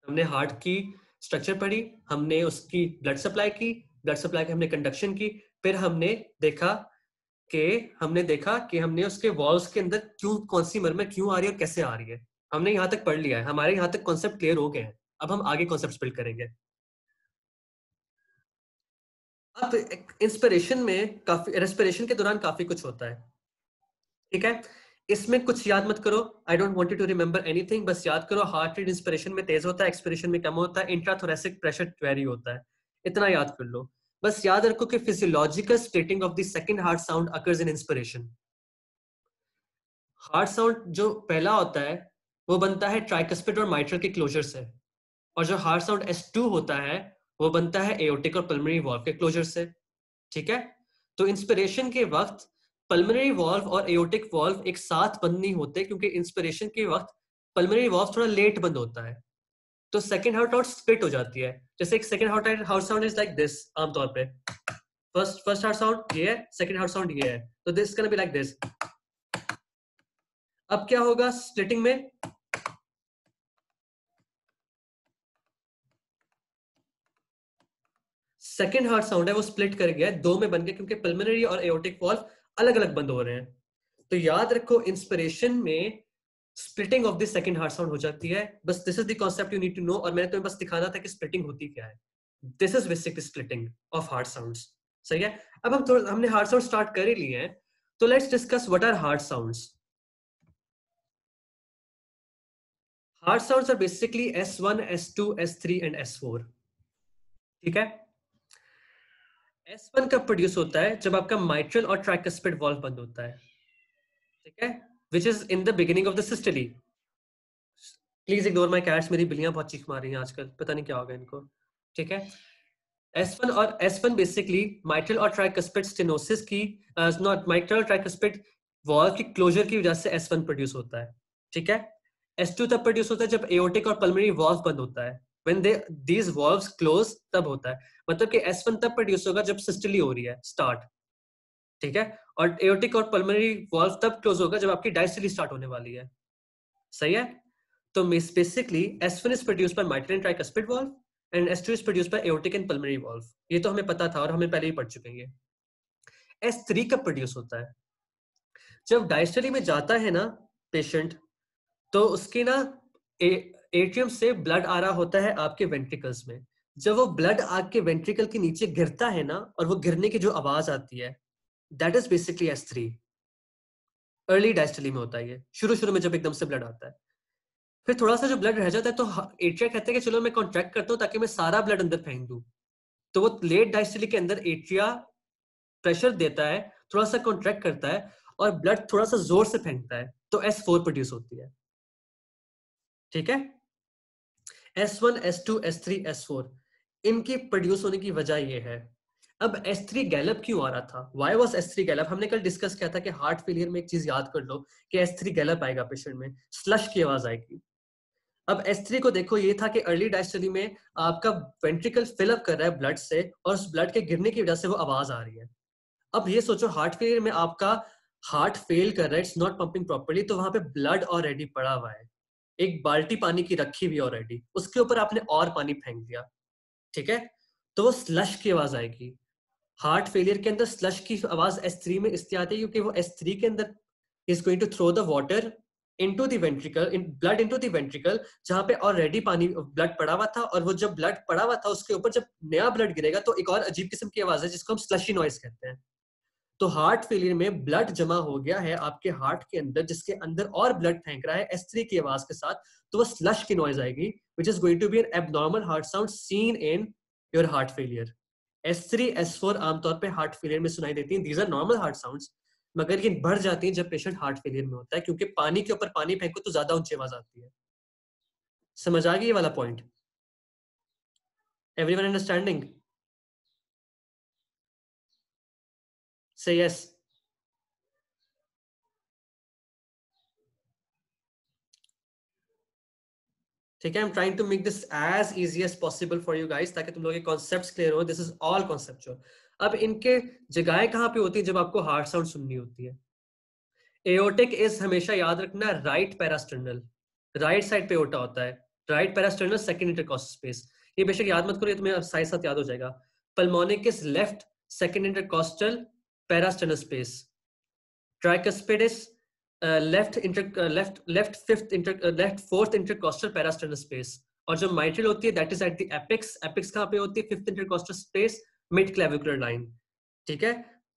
हमने हार्ट की स्ट्रक्चर पढ़ी, हमने उसकी ब्लड सप्लाई की, ब्लड सप्लाई की हमने कंडक्शन की, फिर हमने देखा कि हमने देखा कि हमने उसके वॉल्स के अंदर क्यों, कौन सी मरम्म क्यों आ रही है और कैसे आ रही है, हमने यहाँ तक पढ़ लिया है, हमारे यहाँ तक कॉन्सेप्ट क्लियर हो गए हैं। अब हम आगे कॉन्सेप्ट बिल्ड करेंगे। अब इंस्पिरेशन में काफी, रेस्पिरेशन के दौरान काफी कुछ होता है, ठीक है। इसमें कुछ याद मत करो, I don't want you to remember anything, बस याद करो हार्ट रेट इंस्पिरेशन में तेज होता है, एक्सपिरेशन में कम होता है, इंट्राथोरेसिक प्रेशर वेरी होता है, इतना याद कर लो। बस याद रखो कि physiological splitting of the second heart sound occurs in inspiration. Heart sound जो पहला होता है वो बनता है ट्राइकस्पिड और माइट्रल के क्लोजर से, और जो हार्ट साउंड S2 होता है वो बनता है एओर्टिक और पल्मोनरी वॉल्व के क्लोजर से, ठीक है। तो इंस्पिरेशन के वक्त पल्मोनरी वॉल्व और एओर्टिक वॉल्व एक साथ बंद नहीं होते, क्योंकि इंस्पिरेशन के वक्त पल्मोनरी वॉल्व थोड़ा लेट बंद होता है, तो सेकंड हार्ट साउंड स्प्लिट हो जाती है। जैसे एक second heart sound is like this आमतौर पे, फर्स्ट हार्ट साउंड ये है, सेकंड हार्ट साउंड ये है, तो this can be like this. अब क्या होगा स्प्लिटिंग में, सेकंड हार्ट साउंड है वो स्प्लिट कर गया, दो में बन गया, क्योंकि पल्मोनरी और एओर्टिक वॉल्व अलग अलग बंद हो रहे हैं। तो याद रखो इंस्पिरेशन में splitting of the second heart sound हो जाती है, बस this is the concept you need to know, और मैंने तुम्हें बस दिखाना था कि स्प्लिटिंग होती क्या है। This is basic splitting of heart sounds, सही है। अब हमने हार्ट साउंड स्टार्ट कर ही लिए हैं, तो let's discuss what are heart sounds. Heart sounds are basically S1, S2, S3 and S4, ठीक है। S1 कब प्रोड्यूस होता है, जब आपका माइट्रल और ट्राइकस्पिड वॉल्व बंद होता है, ठीक है, which is in the beginning of the systole. Please ignore my cats, मेरी बिल्लियां बहुत चीख मार रही हैं आजकल, पता नहीं क्या होगा इनको, ठीक है। S1 बेसिकली माइट्रल और ट्राइकस्पिड स्टेनोसिस की, नॉट माइट्रल ट्राइकस्पिड वॉल्व की क्लोजर की वजह से S1 प्रोड्यूस होता है, ठीक है। S2 तब प्रोड्यूस होता है जब एओर्टिक और पल्मोनरी वॉल्व बंद होता है, व्हेन दीज वॉल्व्स क्लोज तब होता है, मतलब कि S1 तब प्रोड्यूस होगा जब सिस्टोली हो रही है स्टार्ट, ठीक है। और एओर्टिक और पल्मोनरी वॉल्व तब क्लोज होगा जब आपकी डायस्टोली स्टार्ट होने वाली है, सही है। तो basically S1 is produced by mitral and tricuspid valve and S2 is produced by aortic and pulmonary valve, ये तो हमें पता था और हमें पहले ही पढ़ चुके हैं। S3 कब प्रोड्यूस होता है, जब डायस्टोली में जाता है ना पेशेंट, तो उसके ना एट्रियम से ब्लड आ रहा होता है आपके वेंट्रिकल्स में, जब वो ब्लड आपके वेंट्रिकल के नीचे गिरता है ना, और वो गिरने की जो आवाज आती है, that is basically S3। Early diastole में होता है ये, शुरू शुरू में जब एकदम से ब्लड आता है, फिर थोड़ा सा जो ब्लड रह जाता है तो एट्रिया कहते हैं कि चलो मैं कॉन्ट्रैक्ट करता हूँ ताकि मैं सारा ब्लड अंदर फेंक दूं, तो वो लेट डायस्टोली के अंदर एट्रिया प्रेशर देता है, थोड़ा सा कॉन्ट्रैक्ट करता है और ब्लड थोड़ा सा जोर से फेंकता है, तो S4 प्रोड्यूस होती है, ठीक है। S1, S2, S3, S4 इनकी प्रोड्यूस होने की वजह ये है। अब S3 गैलप क्यों आ रहा था, वाई वॉज S3 गैलप, हमने कल डिस्कस किया था कि हार्ट फेलियर में एक चीज याद कर लो कि S3 गैलप आएगा पेशेंट में, स्लश की आवाज आएगी। अब S3 को देखो, ये था कि अर्ली डायस्टोली में आपका वेंट्रिकल फिल अप कर रहा है ब्लड से, और उस ब्लड के गिरने की वजह से वो आवाज आ रही है। अब ये सोचो हार्ट फेलियर में आपका हार्ट फेल कर रहा है, इट्स नॉट पंपिंग प्रॉपर्ली, तो वहां पे ब्लड ऑलरेडी पड़ा हुआ है, एक बाल्टी पानी की रखी हुई ऑलरेडी, उसके ऊपर आपने और पानी फेंक दिया, ठीक है, तो वो स्लश की आवाज आएगी। हार्ट फेलियर के अंदर स्लश की आवाज S3 में इसलिए आती है क्योंकि वो S3 के अंदर is going to throw the water into the ventricle, blood into the ventricle, जहां पे ऑलरेडी पानी ब्लड पड़ा हुआ था, और वो जब ब्लड पड़ा हुआ था उसके ऊपर जब नया ब्लड गिरेगा तो एक और अजीब किस्म की आवाज है जिसको हम स्लशी नॉइज कहते हैं। तो हार्ट फेलियर में ब्लड जमा हो गया है आपके हार्ट के अंदर, जिसके अंदर और ब्लड फेंक रहा है S3 की आवाज के साथ, तो वो स्लश की नॉइज आएगी, which is going to be an abnormal heart sound seen in your heart failure। S3, S4 आमतौर पे हार्ट फेलियर में सुनाई देती हैं, these are normal heart sounds, मगर ये बढ़ जाती हैं जब पेशेंट हार्ट फेलियर में होता है, क्योंकि पानी के ऊपर पानी फेंको तो ज्यादा ऊंची आवाज आती है। समझ आ गई ये वाला point, everyone understanding, say yes. ठीक है, I am trying to make this as easy as possible for you guys, ताकि तुम लोग के कॉन्सेप्ट्स क्लियर हो, दिस इज ऑल कॉन्सेप्चुअल। अब इनके जगह कहाँ पे होती है जब आपको हार्ट साउंड सुननी होती है। एओर्टिक इज हमेशा याद रखना राइट पैरास्टर्नल, राइट साइड पे एओर्टा होता है, right parasternal second intercostal space, ये बेशक याद मत करो, ये तुम्हें साथ साथ याद हो जाएगा। Pulmonic is left second intercostal parasternal space, tricuspid is left fourth intercostal parasternal space, और जो माइट्रल होती है that is at the apex. Apex कहाँ पे होती है? Fifth intercostal space, mid clavicular line. ठीक है,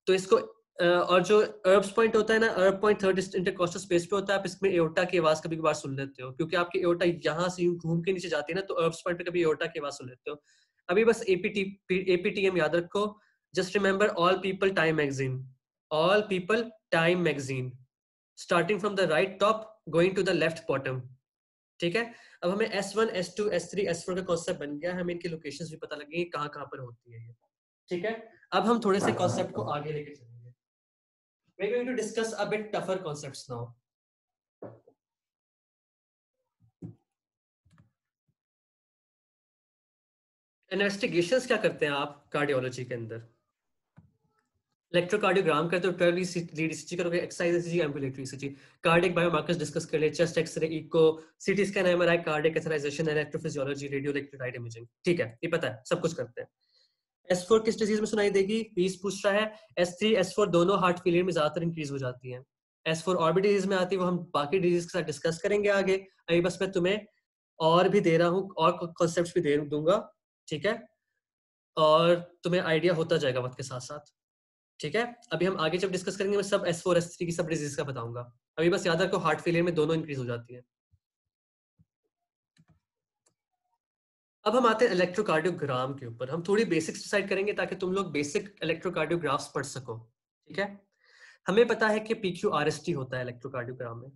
तो इसको और जो अर्ब्स पॉइंट होता है ना, अर्ब पॉइंट थर्ड इंटरकॉस्टल स्पेस पे होता है। आप इसमें एओर्टा की आवाज कभी कभार सुन लेते हो, क्योंकि आपकी एओर्टा यहाँ से घूम के नीचे जाती है ना, तो अर्ब्स पॉइंट पे कभी एओर्टा की आवाज सुन लेते हो। अभी बस एपीटीएम याद रखो। Just remember all people time magazine, all people time magazine, starting from the right top going to the left bottom. ठीक है, अब हमें S1, S2, S3, S4 का कॉन्सेप्ट बन गया, हमें इनकी लोकेशंस भी पता लग गई कहाँ कहाँ पर होती है ये। ठीक है, अब हम थोड़े से कॉन्सेप्ट को आगे लेके चलेंगे। We're going to discuss a bit tougher concepts now. Investigations क्या करते हैं आप कार्डियोलॉजी के अंदर? इलेक्ट्रोकार्डियोग्राम करते हो, 12 लीड ईसीजी करोगे, exercise ECG, ambulatory ECG, cardiac biomarkers discuss कर ले, chest x ray, echo, CT scan, MRI, cardiac catheterisation, electrophysiology, radioelectric imaging. ठीक है, ये पता है, सब कुछ करते हैं। S4 किस डिजीज में सुनाई देगी? 20 पूछ रहा है। S3, S4 दोनों हार्ट फेलियर में ज्यादातर इंक्रीज हो जाती है। S4 और भी डिजीज में आती है, वो हम बाकी डिजीज के साथ डिस्कस करेंगे आगे। अभी बस मैं तुम्हें और भी दे रहा हूँ, और कॉन्सेप्ट्स भी दे दूंगा। ठीक है, और तुम्हें आइडिया होता जाएगा वक्त के साथ साथ। ठीक है, अभी हम आगे जब डिस्कस करेंगे मैं सब S4, S3 की सब डिजीज का बताऊंगा। अभी बस याद रखो हार्ट फेलियर में दोनों इंक्रीज हो जाती है। अब हम आते हैं इलेक्ट्रोकार्डियोग्राम के ऊपर। हम थोड़ी बेसिक्स डिसाइड करेंगे ताकि तुम लोग बेसिक इलेक्ट्रोकार्डियोग्राफ्स पढ़ सको। ठीक है, हमें पता है कि PQRST होता है इलेक्ट्रोकार्डियोग्राम में।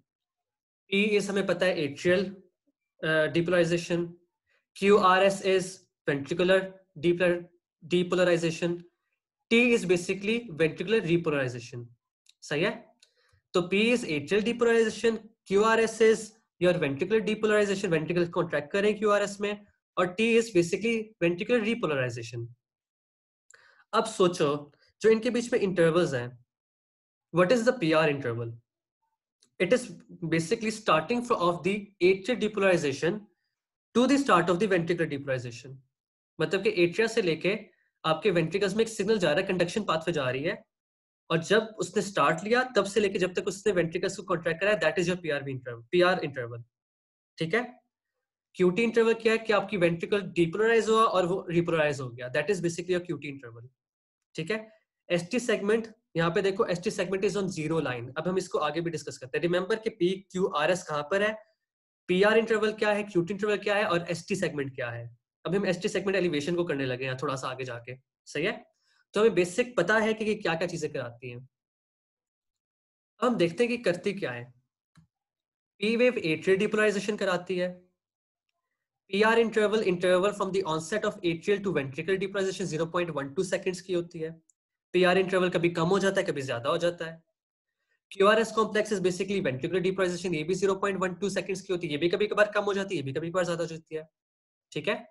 P इज हमें पता है atrial depolarization, QRS is ventricular depolarization, T is basically ventricular repolarization. सही है, तो P is atrial depolarization, QRS is your ventricular depolarization, ventricle contract करें QRS में, और T is basically ventricular repolarization. अब सोचो जो इनके बीच में इंटरवल्स हैं, what is the PR interval? It is basically starting of the atrial depolarization to the start of the ventricular depolarization. मतलब कि एट्रिया से लेके आपके वेंट्रिकल्स में एक सिग्नल जा रहा है, कंडक्शन पाथ पे जा रही है, और जब उसने स्टार्ट लिया तब से लेके जब तक उसने वेंट्रिकल्स को कॉन्ट्रैक्ट कराया, that is your PR interval. ठीक है, QT इंटरवल क्या है कि आपकी वेंट्रिकल डिपोलराइज हुआ और वो रिपोलराइज हो गया, that is basically your QT interval. ठीक है, ST सेगमेंट, यहाँ पे देखो ST segment is on zero line. अब हम इसको आगे भी डिस्कस करते हैं। रिमेंबर कि PQRS कहाँ पर है, PR इंटरवल क्या है, QT इंटरवल क्या है, और ST सेगमेंट क्या है। अब हम ST सेगमेंट एलिवेशन को करने लगे हैं थोड़ा सा आगे जाके। सही है, तो हमें बेसिक पता है कि क्या क्या चीजें कराती हैं। हम देखते हैं कि करती क्या है। P वेव एट्रियल डिपोलराइजेशन कराती है। PR interval from the onset of atrial to ventricle depolarization 0.12 seconds की होती है। PR इंटरवल कभी कम हो जाता है, कभी ज्यादा हो जाता है। QRS complex is basically ventricular depolarization, ये भी 0.12 सेकंड्स की होती है, ये भी कभी कभार कम हो जाती है, ये भी कभी कभार ज्यादा हो जाती है। ठीक है,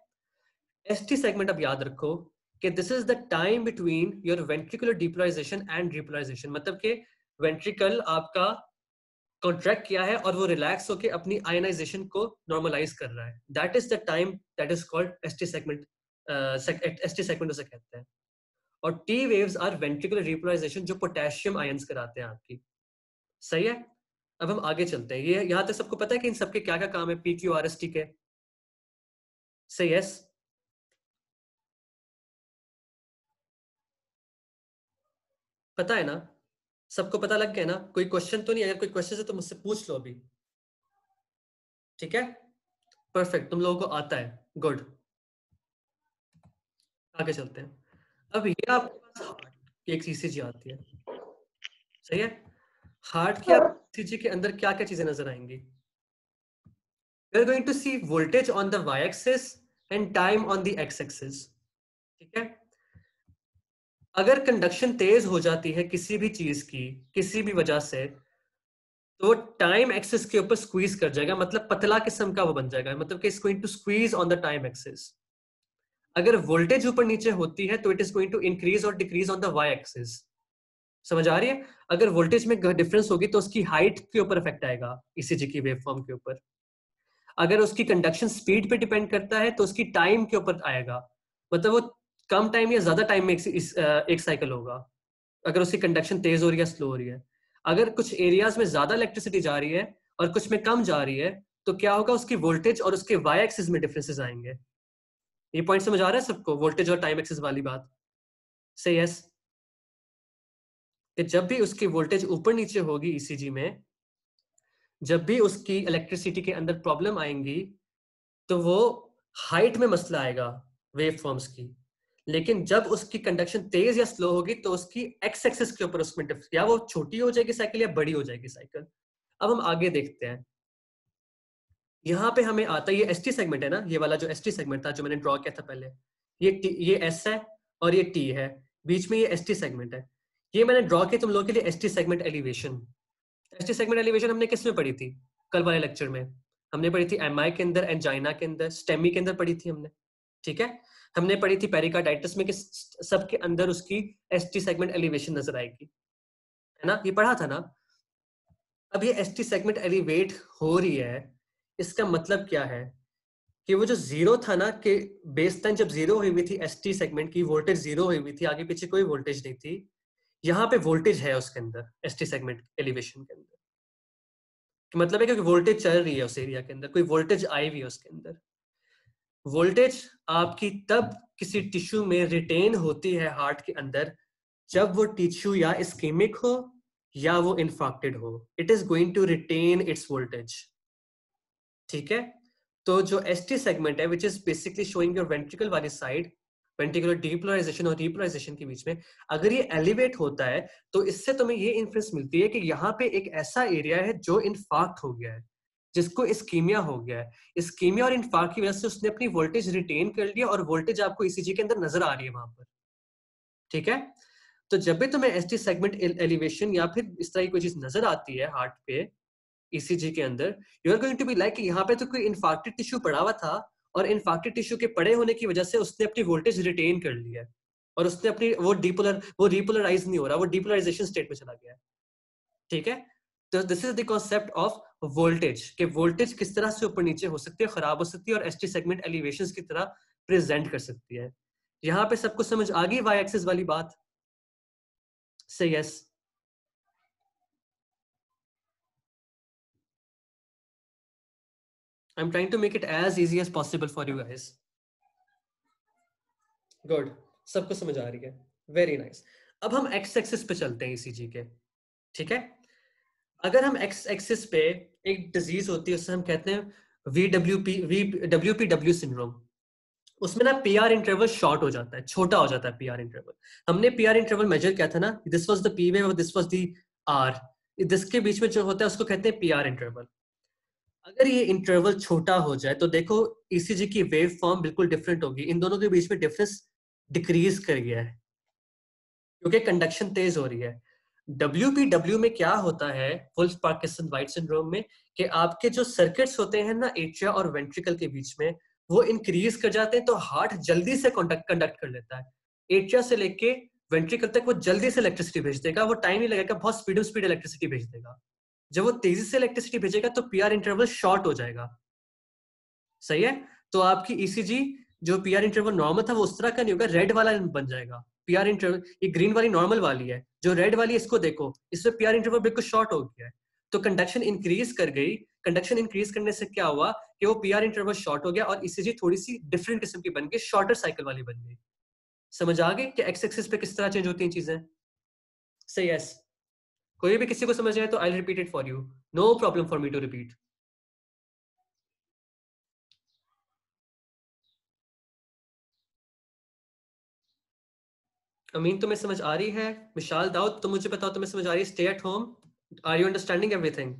ST सेगमेंट अब याद रखो कि this is the time between your ventricular depolarization and repolarization. मतलब कि वेंट्रिकल आपका कॉन्ट्रैक्ट किया है और वो रिलैक्स होकर अपनी आयनाइजेशन को नॉर्मलाइज कर रहा है, that is the time, that is called ST segment. ST segment उसे कहते हैं। और T waves are ventricular repolarization, जो पोटेशियम आयंस कराते हैं आपकी। सही है, अब हम आगे चलते हैं। ये यहां तक सबको पता है कि इन सबके क्या क्या काम है PQRST के? सही है, पता है ना, सबको पता लग गया ना? कोई क्वेश्चन तो नहीं? अगर कोई क्वेश्चन है तो मुझसे पूछ लो अभी। ठीक है, परफेक्ट, तुम लोगों को आता है, गुड। आगे चलते हैं। अब ये आपके पास हार्ट की एक ईसीजी आती है। सही है, हार्ट की ईसीजी के अंदर क्या क्या चीजें नजर आएंगी? We are going to see voltage on the Y axis and time on the X axis. ठीक है, अगर कंडक्शन तेज हो जाती है किसी भी चीज की किसी भी वजह से, तो टाइम एक्सिस के ऊपर स्क्वीज कर जाएगा, मतलब पतला किस्म का वो बन जाएगा, मतलब कि it's going to squeeze on the time axis. अगर वोल्टेज ऊपर नीचे होती है तो it is going to increase और decrease on the Y axis. समझ आ रही है? अगर वोल्टेज में डिफरेंस होगी तो उसकी हाइट के ऊपर इफेक्ट आएगा ईसीजी की वेवफॉर्म के ऊपर। अगर उसकी कंडक्शन स्पीड पे डिपेंड करता है तो उसकी टाइम के ऊपर आएगा, मतलब वो कम टाइम या ज्यादा टाइम में एक साइकिल होगा, अगर उसकी कंडक्शन तेज हो रही है स्लो हो रही है। अगर कुछ एरियाज में ज्यादा इलेक्ट्रिसिटी जा रही है और कुछ में कम जा रही है तो क्या होगा, उसकी वोल्टेज और उसके वाई एक्सिस में डिफरेंसेस आएंगे। ये पॉइंट समझ आ रहा है सबको, वोल्टेज और टाइम एक्सिस वाली बात? से यस, कि जब भी उसकी वोल्टेज ऊपर नीचे होगी ईसीजी में, जब भी उसकी इलेक्ट्रिसिटी के अंदर प्रॉब्लम आएंगी तो वो हाइट में मसला आएगा वेव फॉर्म्स की। लेकिन जब उसकी कंडक्शन तेज या स्लो होगी तो उसकी एक्स एक्सिस के ऊपर उसमें या वो छोटी हो जाएगी साइकिल या बड़ी हो जाएगी साइकिल। अब हम आगे देखते हैं, यहाँ पे हमें आता है ये एसटी सेगमेंट है ना, ये वाला जो एसटी सेगमेंट था जो मैंने ड्रॉ किया था पहले, ये एस है और ये टी है, बीच में ये एसटी सेगमेंट है। ये मैंने ड्रॉ किया तुम लोगों के लिए ST segment elevation. ST segment elevation हमने किस में पढ़ी थी कल वाले लेक्चर में? हमने पढ़ी थी एमआई के अंदर, एंजाइना के अंदर, स्टेमी के अंदर पढ़ी थी हमने, ठीक है। हमने पढ़ी थी पेरिकार्डाइटिस में कि सबके अंदर उसकी एसटी सेगमेंट एलिवेशन नजर आएगी, है ना, ये पढ़ा था ना। अब ये एसटी सेगमेंट एलिवेट हो रही है, इसका मतलब क्या है कि वो जो जीरो था ना, कि बेस टाइम जब जीरो हुई हुई थी एसटी सेगमेंट की, वोल्टेज जीरो हुई हुई थी, आगे पीछे कोई वोल्टेज नहीं थी, यहाँ पे वोल्टेज है उसके अंदर एसटी सेगमेंट एलिवेशन के अंदर। मतलब है कि वोल्टेज चल रही है उस एरिया के अंदर, कोई वोल्टेज आई हुई है उसके अंदर। वोल्टेज आपकी तब किसी टिश्यू में रिटेन होती है हार्ट के अंदर जब वो टिश्यू या इस्केमिक हो या वो इन्फाक्टेड हो, it is going to retain its voltage, ठीक है। तो जो एसटी सेगमेंट है which is basically showing your ventricle वाली साइड, वेंट्रिकुलर डीपोलराइजेशन और रिपोलराइजेशन के बीच में, अगर ये एलिवेट होता है तो इससे तुम्हें ये इन्फ्रेंस मिलती है कि यहाँ पे एक ऐसा एरिया है जो इन्फाक्ट हो गया है, जिसको इस्कीमिया हो गया है। इस्कीमिया और इन्फाक्ट की वजह से उसने अपनी वोल्टेज रिटेन कर लिया और वोल्टेज आपको ईसीजी के अंदर नजर आ रही है वहां पर, ठीक है। तो जब भी तुम्हें एसटी सेगमेंट एलिवेशन या फिर इस तरह की कोई चीज नजर आती है हार्ट पे ईसीजी के अंदर, you are going to be like यहाँ पे तो कोई इन्फाक्टेड टिश्यू पड़ा हुआ था और इन्फाक्टेड टिश्यू के पड़े होने की वजह से उसने अपनी वोल्टेज रिटेन कर ली है और उसने अपनी वो रिपोलराइज नहीं हो रहा, वो डिपोलराइजेशन स्टेट में चला गया है, ठीक है। तो this is the concept of voltage, कि वोल्टेज किस तरह से ऊपर नीचे हो सकती है, खराब हो सकती है और एसटी सेगमेंट एलिवेशंस की तरह प्रेजेंट कर सकती है। यहाँ पे सबको समझ आ गई वाई एक्सिस वाली बात? से yes. I'm trying to make it as easy as possible for you guys. Good, सबको समझ आ रही है, वेरी नाइस। अब हम एक्स एक्सिस पे चलते हैं ईसीजी के, ठीक है। अगर हम एक्स एक्सिस पे एक डिजीज होती है उससे हम कहते हैं वी डब्ल्यू सिंड्रोम। उसमें ना पीआर इंटरवल शॉर्ट हो जाता है, छोटा हो जाता है पीआर इंटरवल। हमने पीआर इंटरवल मेजर किया था ना, this was the P wave और दिस वाज द आर, जिसके बीच में जो होता है उसको कहते हैं पीआर इंटरवल। अगर ये इंटरवल छोटा हो जाए तो देखो ईसीजी की वेव फॉर्म बिल्कुल डिफरेंट होगी, इन दोनों के बीच में डिफरेंस डिक्रीज कर गया है क्योंकि कंडक्शन तेज हो रही है। WPW में क्या होता है, वुल्फ पार्किंसन वाइट सिंड्रोम में, कि आपके जो सर्किट्स होते हैं ना एट्रिया और वेंट्रिकल के बीच में, वो इंक्रीज कर जाते हैं तो हार्ट जल्दी से कंडक्ट कर लेता है। एट्रिया से लेके वेंट्रिकल तक वो जल्दी से इलेक्ट्रिसिटी भेज देगा, वो टाइम नहीं लगेगा, बहुत स्पीड इलेक्ट्रिसिटी भेज देगा। जब वो तेजी से इलेक्ट्रिसिटी भेजेगा तो पीआर इंटरवल शॉर्ट हो जाएगा, सही है। तो आपकी ईसीजी जो पीआर इंटरवल नॉर्मल था वो उस तरह का नहीं होगा, रेड वाला बन जाएगा पीआर इंटरवल। ये ग्रीन वाली नॉर्मल वाली है, जो रेड वाली इसको देखो, इसमें पीआर इंटरवल बिल्कुल शॉर्ट हो गया है। तो कंडक्शन इंक्रीज कर गई, कंडक्शन इंक्रीज करने से क्या हुआ कि वो पीआर इंटरवल शॉर्ट हो गया और ईसीजी थोड़ी सी डिफरेंट किस्म की बन गई, शॉर्टर साइकिल वाली बन गई। समझ आ गई कि एक्स एक्सिस पे किस तरह चेंज होती हैं चीजें? सही, यस। कोई भी किसी को समझ आए तो I repeat it for you, no problem for me to repeat. Amin तुम्हें समझ आ रही है? विशाल दाऊद तुम मुझे बताओ तुम्हें समझ आ रही है? Stay at home, are you understanding everything?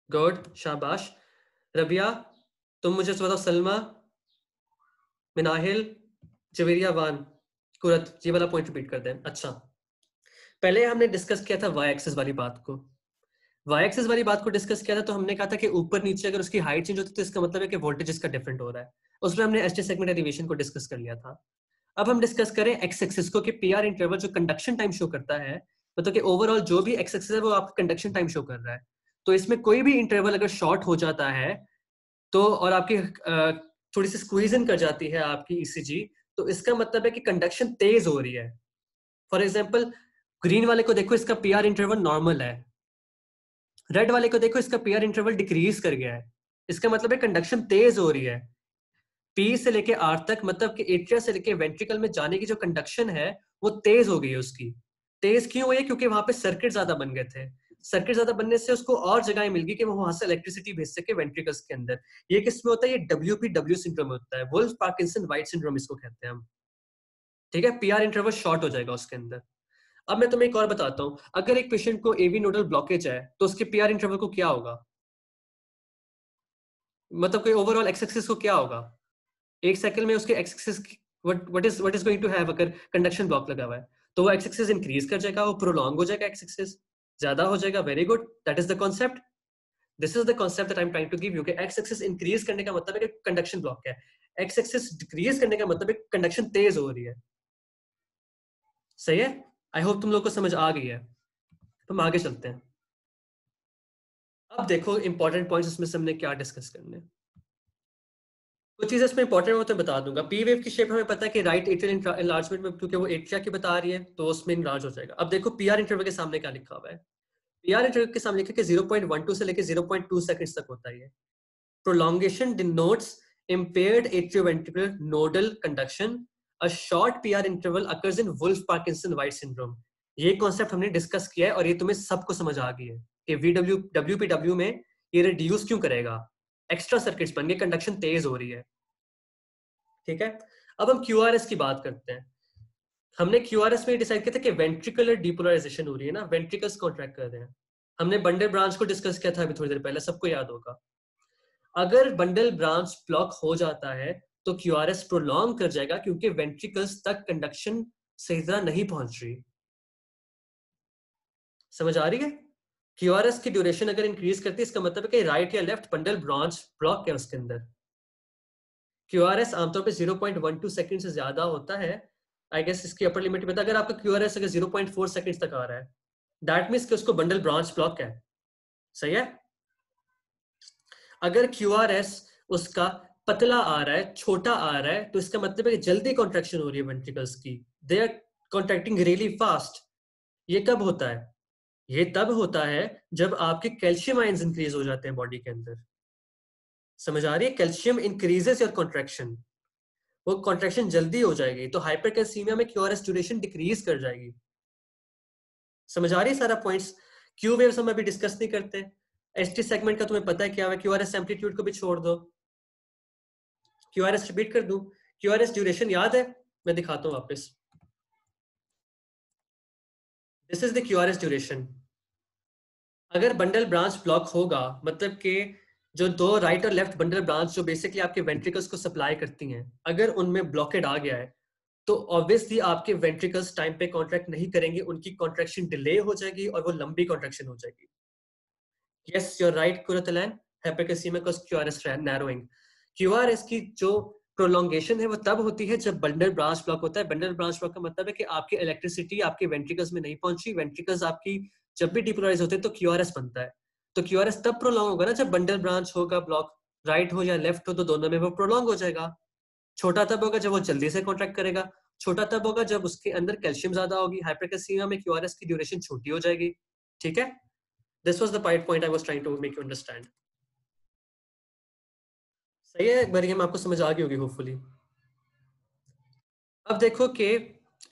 Good, शाबाश। रबिया तुम मुझे बताओ, सलमा, मिनाहिल, जवेरिया वान, कुरत, ये वाला पॉइंट रिपीट कर दें। अच्छा, पहले हमने डिस्कस किया था वाई एक्सिस वाली बात को। वाई एक्सिस वाली बात को डिस्कस किया था तो हमने कहा था कि ऊपर नीचे अगर उसकी हाइट चेंज होती है तो इसका मतलब है कि वोल्टेज इसका डिफरेंट हो रहा है। उसमें हमने एसटी सेगमेंट एलिवेशन को डिस्कस कर लिया था। अब हम डिस्कस करें एक्स एक्सिस को, कि पीआर इंटरवल जो कंडक्शन टाइम शो करता है, मतलब कि ओवरऑल जो भी एक्स एक्सिस है वो आपका कंडक्शन टाइम शो कर रहा है। तो इसमें कोई भी इंटरवल अगर शॉर्ट हो जाता है तो, और आपकी थोड़ी सी स्क्वीज इन कर जाती है आपकी ईसीजी, तो इसका मतलब है कि कंडक्शन तेज हो रही है। फॉर एग्जाम्पल ग्रीन वाले को देखो इसका पीआर इंटरवल नॉर्मल है, रेड वाले को देखो इसका पीआर इंटरवल डिक्रीज कर गया है, इसका मतलब है कंडक्शन तेज हो रही है। पी से लेके आर तक मतलब कि एट्रिया से लेके वेंट्रिकल में जाने की जो कंडक्शन है वो तेज हो गई है उसकी। तेज क्यों हुई है? क्योंकि वहां पे सर्किट ज्यादा बन गए थे। सर्किट ज्यादा बनने से उसको और जगह मिल गई कि वो वहां से इलेक्ट्रिसिटी भेज सके वेंट्रिकल्स के अंदर। ये किस में होता है? ये WPW सिंड्रोम होता है, वुल्फ पार्किंसन वाइट सिंड्रोम इसको कहते हैं हम। ठीक है, पीआर इंटरवल शॉर्ट हो जाएगा उसके अंदर। अब मैं तुम्हें एक और बताता हूँ, अगर एक पेशेंट को एवी नोडल ब्लॉकेज है तो उसके पीआर इंटरवल को क्या होगा? मतलब कोई ओवरऑल एक्स एक्सिस को क्या होगा? एक सेकंड में उसके X axis what is going to have अगर कंडक्शन ब्लॉक लगा हुआ है तो वो एक्स एक्सिस इंक्रीज कर जाएगा, वो प्रोलॉन्ग हो जाएगा, एक्स एक्सिस ज्यादा हो जाएगा। Very good, that is the concept. This is the concept that I am trying to give you कि एक्स एक्सिस इंक्रीज करने का मतलब है कि कंडक्शन ब्लॉक है, एक्स एक्सिस डिक्रीज करने का मतलब है कंडक्शन तेज हो रही है। सही है? आई होप तुम लोग को समझ आ गई है। हम आगे चलते हैं। अब देखो इंपॉर्टेंट पॉइंट्स इसमें से हमने क्या डिस्कस करने। कुछ चीजें इसमें इंपॉर्टेंट हो तो बता दूंगा। पी वेव की शेप हमें पता है कि राइट एट्रियल एनलार्जमेंट में, क्योंकि वो एट्रिया की बता रही है तो उसमें इनलार्ज हो जाएगा। अब देखो पीआर इंटरवल के सामने क्या लिखा हुआ है। पीआर इंटरवल के सामने लिखा है कि 0.12 से लेकर 0.2 सेकंड्स तक होता है। ये prolongation denotes impaired atrioventricular nodal conduction. A short PR interval occurs in Wolff-Parkinson-White syndrome. ये कॉन्सेप्ट हमने डिस्कस किया है और ये तुम्हें सबको समझ आ गई है कि WPW में ये रिड्यूस क्यों करेगा, एक्स्ट्रा सर्किट्स बन गए, कंडक्शन तेज हो रही है। ठीक है, अब हम QRS की बात करते हैं। हमने QRS में डिसाइड किया था कि वेंट्रिकुलर डिपोलराइजेशन हो रही है ना, वेंट्रिकल्स कॉन्ट्रैक्ट कर रहे हैं। हमने बंडल ब्रांच को डिस्कस किया था अभी थोड़ी देर पहले, सबको याद होगा। अगर बंडल ब्रांच ब्लॉक हो जाता है तो QRS प्रोलॉन्ग कर जाएगा क्योंकि वेंट्रिकल्स तक कंडक्शन सही तरह नहीं पहुंच रही। समझ आ रही है? QRS की ड्यूरेशन अगर इंक्रीज करती है इसका मतलब है कि राइट या लेफ्ट बंडल ब्रांच ब्लॉक है उसके अंदर। QRS आमतौर पे 0.12 सेकंड से ज्यादा होता है। आई गेस इसकी अपर लिमिट में था। अगर आपका QRS अगर 0.4 सेकंड तक आ रहा है दैट मीन्स कि उसको बंडल ब्रांच ब्लॉक है। सही है? अगर QRS उसका पतला आ रहा है, छोटा आ रहा है, तो इसका मतलब है कि जल्दी कॉन्ट्रैक्शन हो रही है वेंट्रिकल्स की, they are contracting really fast. ये कब होता है? ये तब होता है जब आपके कैल्शियम आयंस इंक्रीज हो जाते हैं बॉडी के अंदर। समझ आ रही है? कैल्शियम इंक्रीजेस योर कॉन्ट्रैक्शन, वो कॉन्ट्रैक्शन जल्दी हो जाएगी, तो हाइपरकैल्सीमिया में QRS ड्यूरेशन डिक्रीज कर जाएगी। समझ आ रही है सारा पॉइंट्स? क्यू वेव्स हम अभी डिस्कस नहीं करते। एसटी सेगमेंट का तुम्हें पता है क्या है, QRS एम्पलीट्यूड को भी छोड़ दो। QRS रिपीट कर दूं? QRS ड्यूरेशन याद है? मैं दिखाता हूं वापस। This is the QRS duration. अगर बंडल ब्रांच ब्लॉक होगा मतलब कि जो दो राइट और लेफ्ट बंडल ब्रांच जो बेसिकली आपके वेंट्रिकल्स को सप्लाई करती हैं, अगर उनमें ब्लॉकेड आ गया है तो ऑब्वियसली आपके वेंट्रिकल्स टाइम पे कॉन्ट्रैक्ट नहीं करेंगे, उनकी कॉन्ट्रैक्शन डिले हो जाएगी और वो लंबी कॉन्ट्रैक्शन हो जाएगी। Yes you are right Quratulain, hypercalcaemia cause QRS narrowing. QRS की जो प्रोलॉन्गेशन है वो तब होती है जब बंडल ब्रांच ब्लॉक होता है। बंडल ब्रांच ब्लॉक का मतलब है कि आपकी इलेक्ट्रिसिटी आपके वेंट्रिकल्स में नहीं पहुंची, वेंट्रिकल्स आपकी जब भी डिपोलराइज होते हैं तो QRS बनता है। तो QRS तब प्रोलॉन्ग होगा ना जब बंडल ब्रांच होगा ब्लॉक, राइट हो या लेफ्ट हो तो दोनों में वो प्रोलॉन्ग हो जाएगा। छोटा तब होगा जब वो जल्दी से कॉन्ट्रैक्ट करेगा, छोटा तब होगा जब उसके अंदर कैल्शियम ज्यादा होगी। हाइपरकैल्सीमिया में QRS की ड्यूरेशन छोटी हो जाएगी। ठीक है, this was the point I was trying to make you understand. सही है मरियम, आपको समझ आ गई होगी होपफुली। अब देखो कि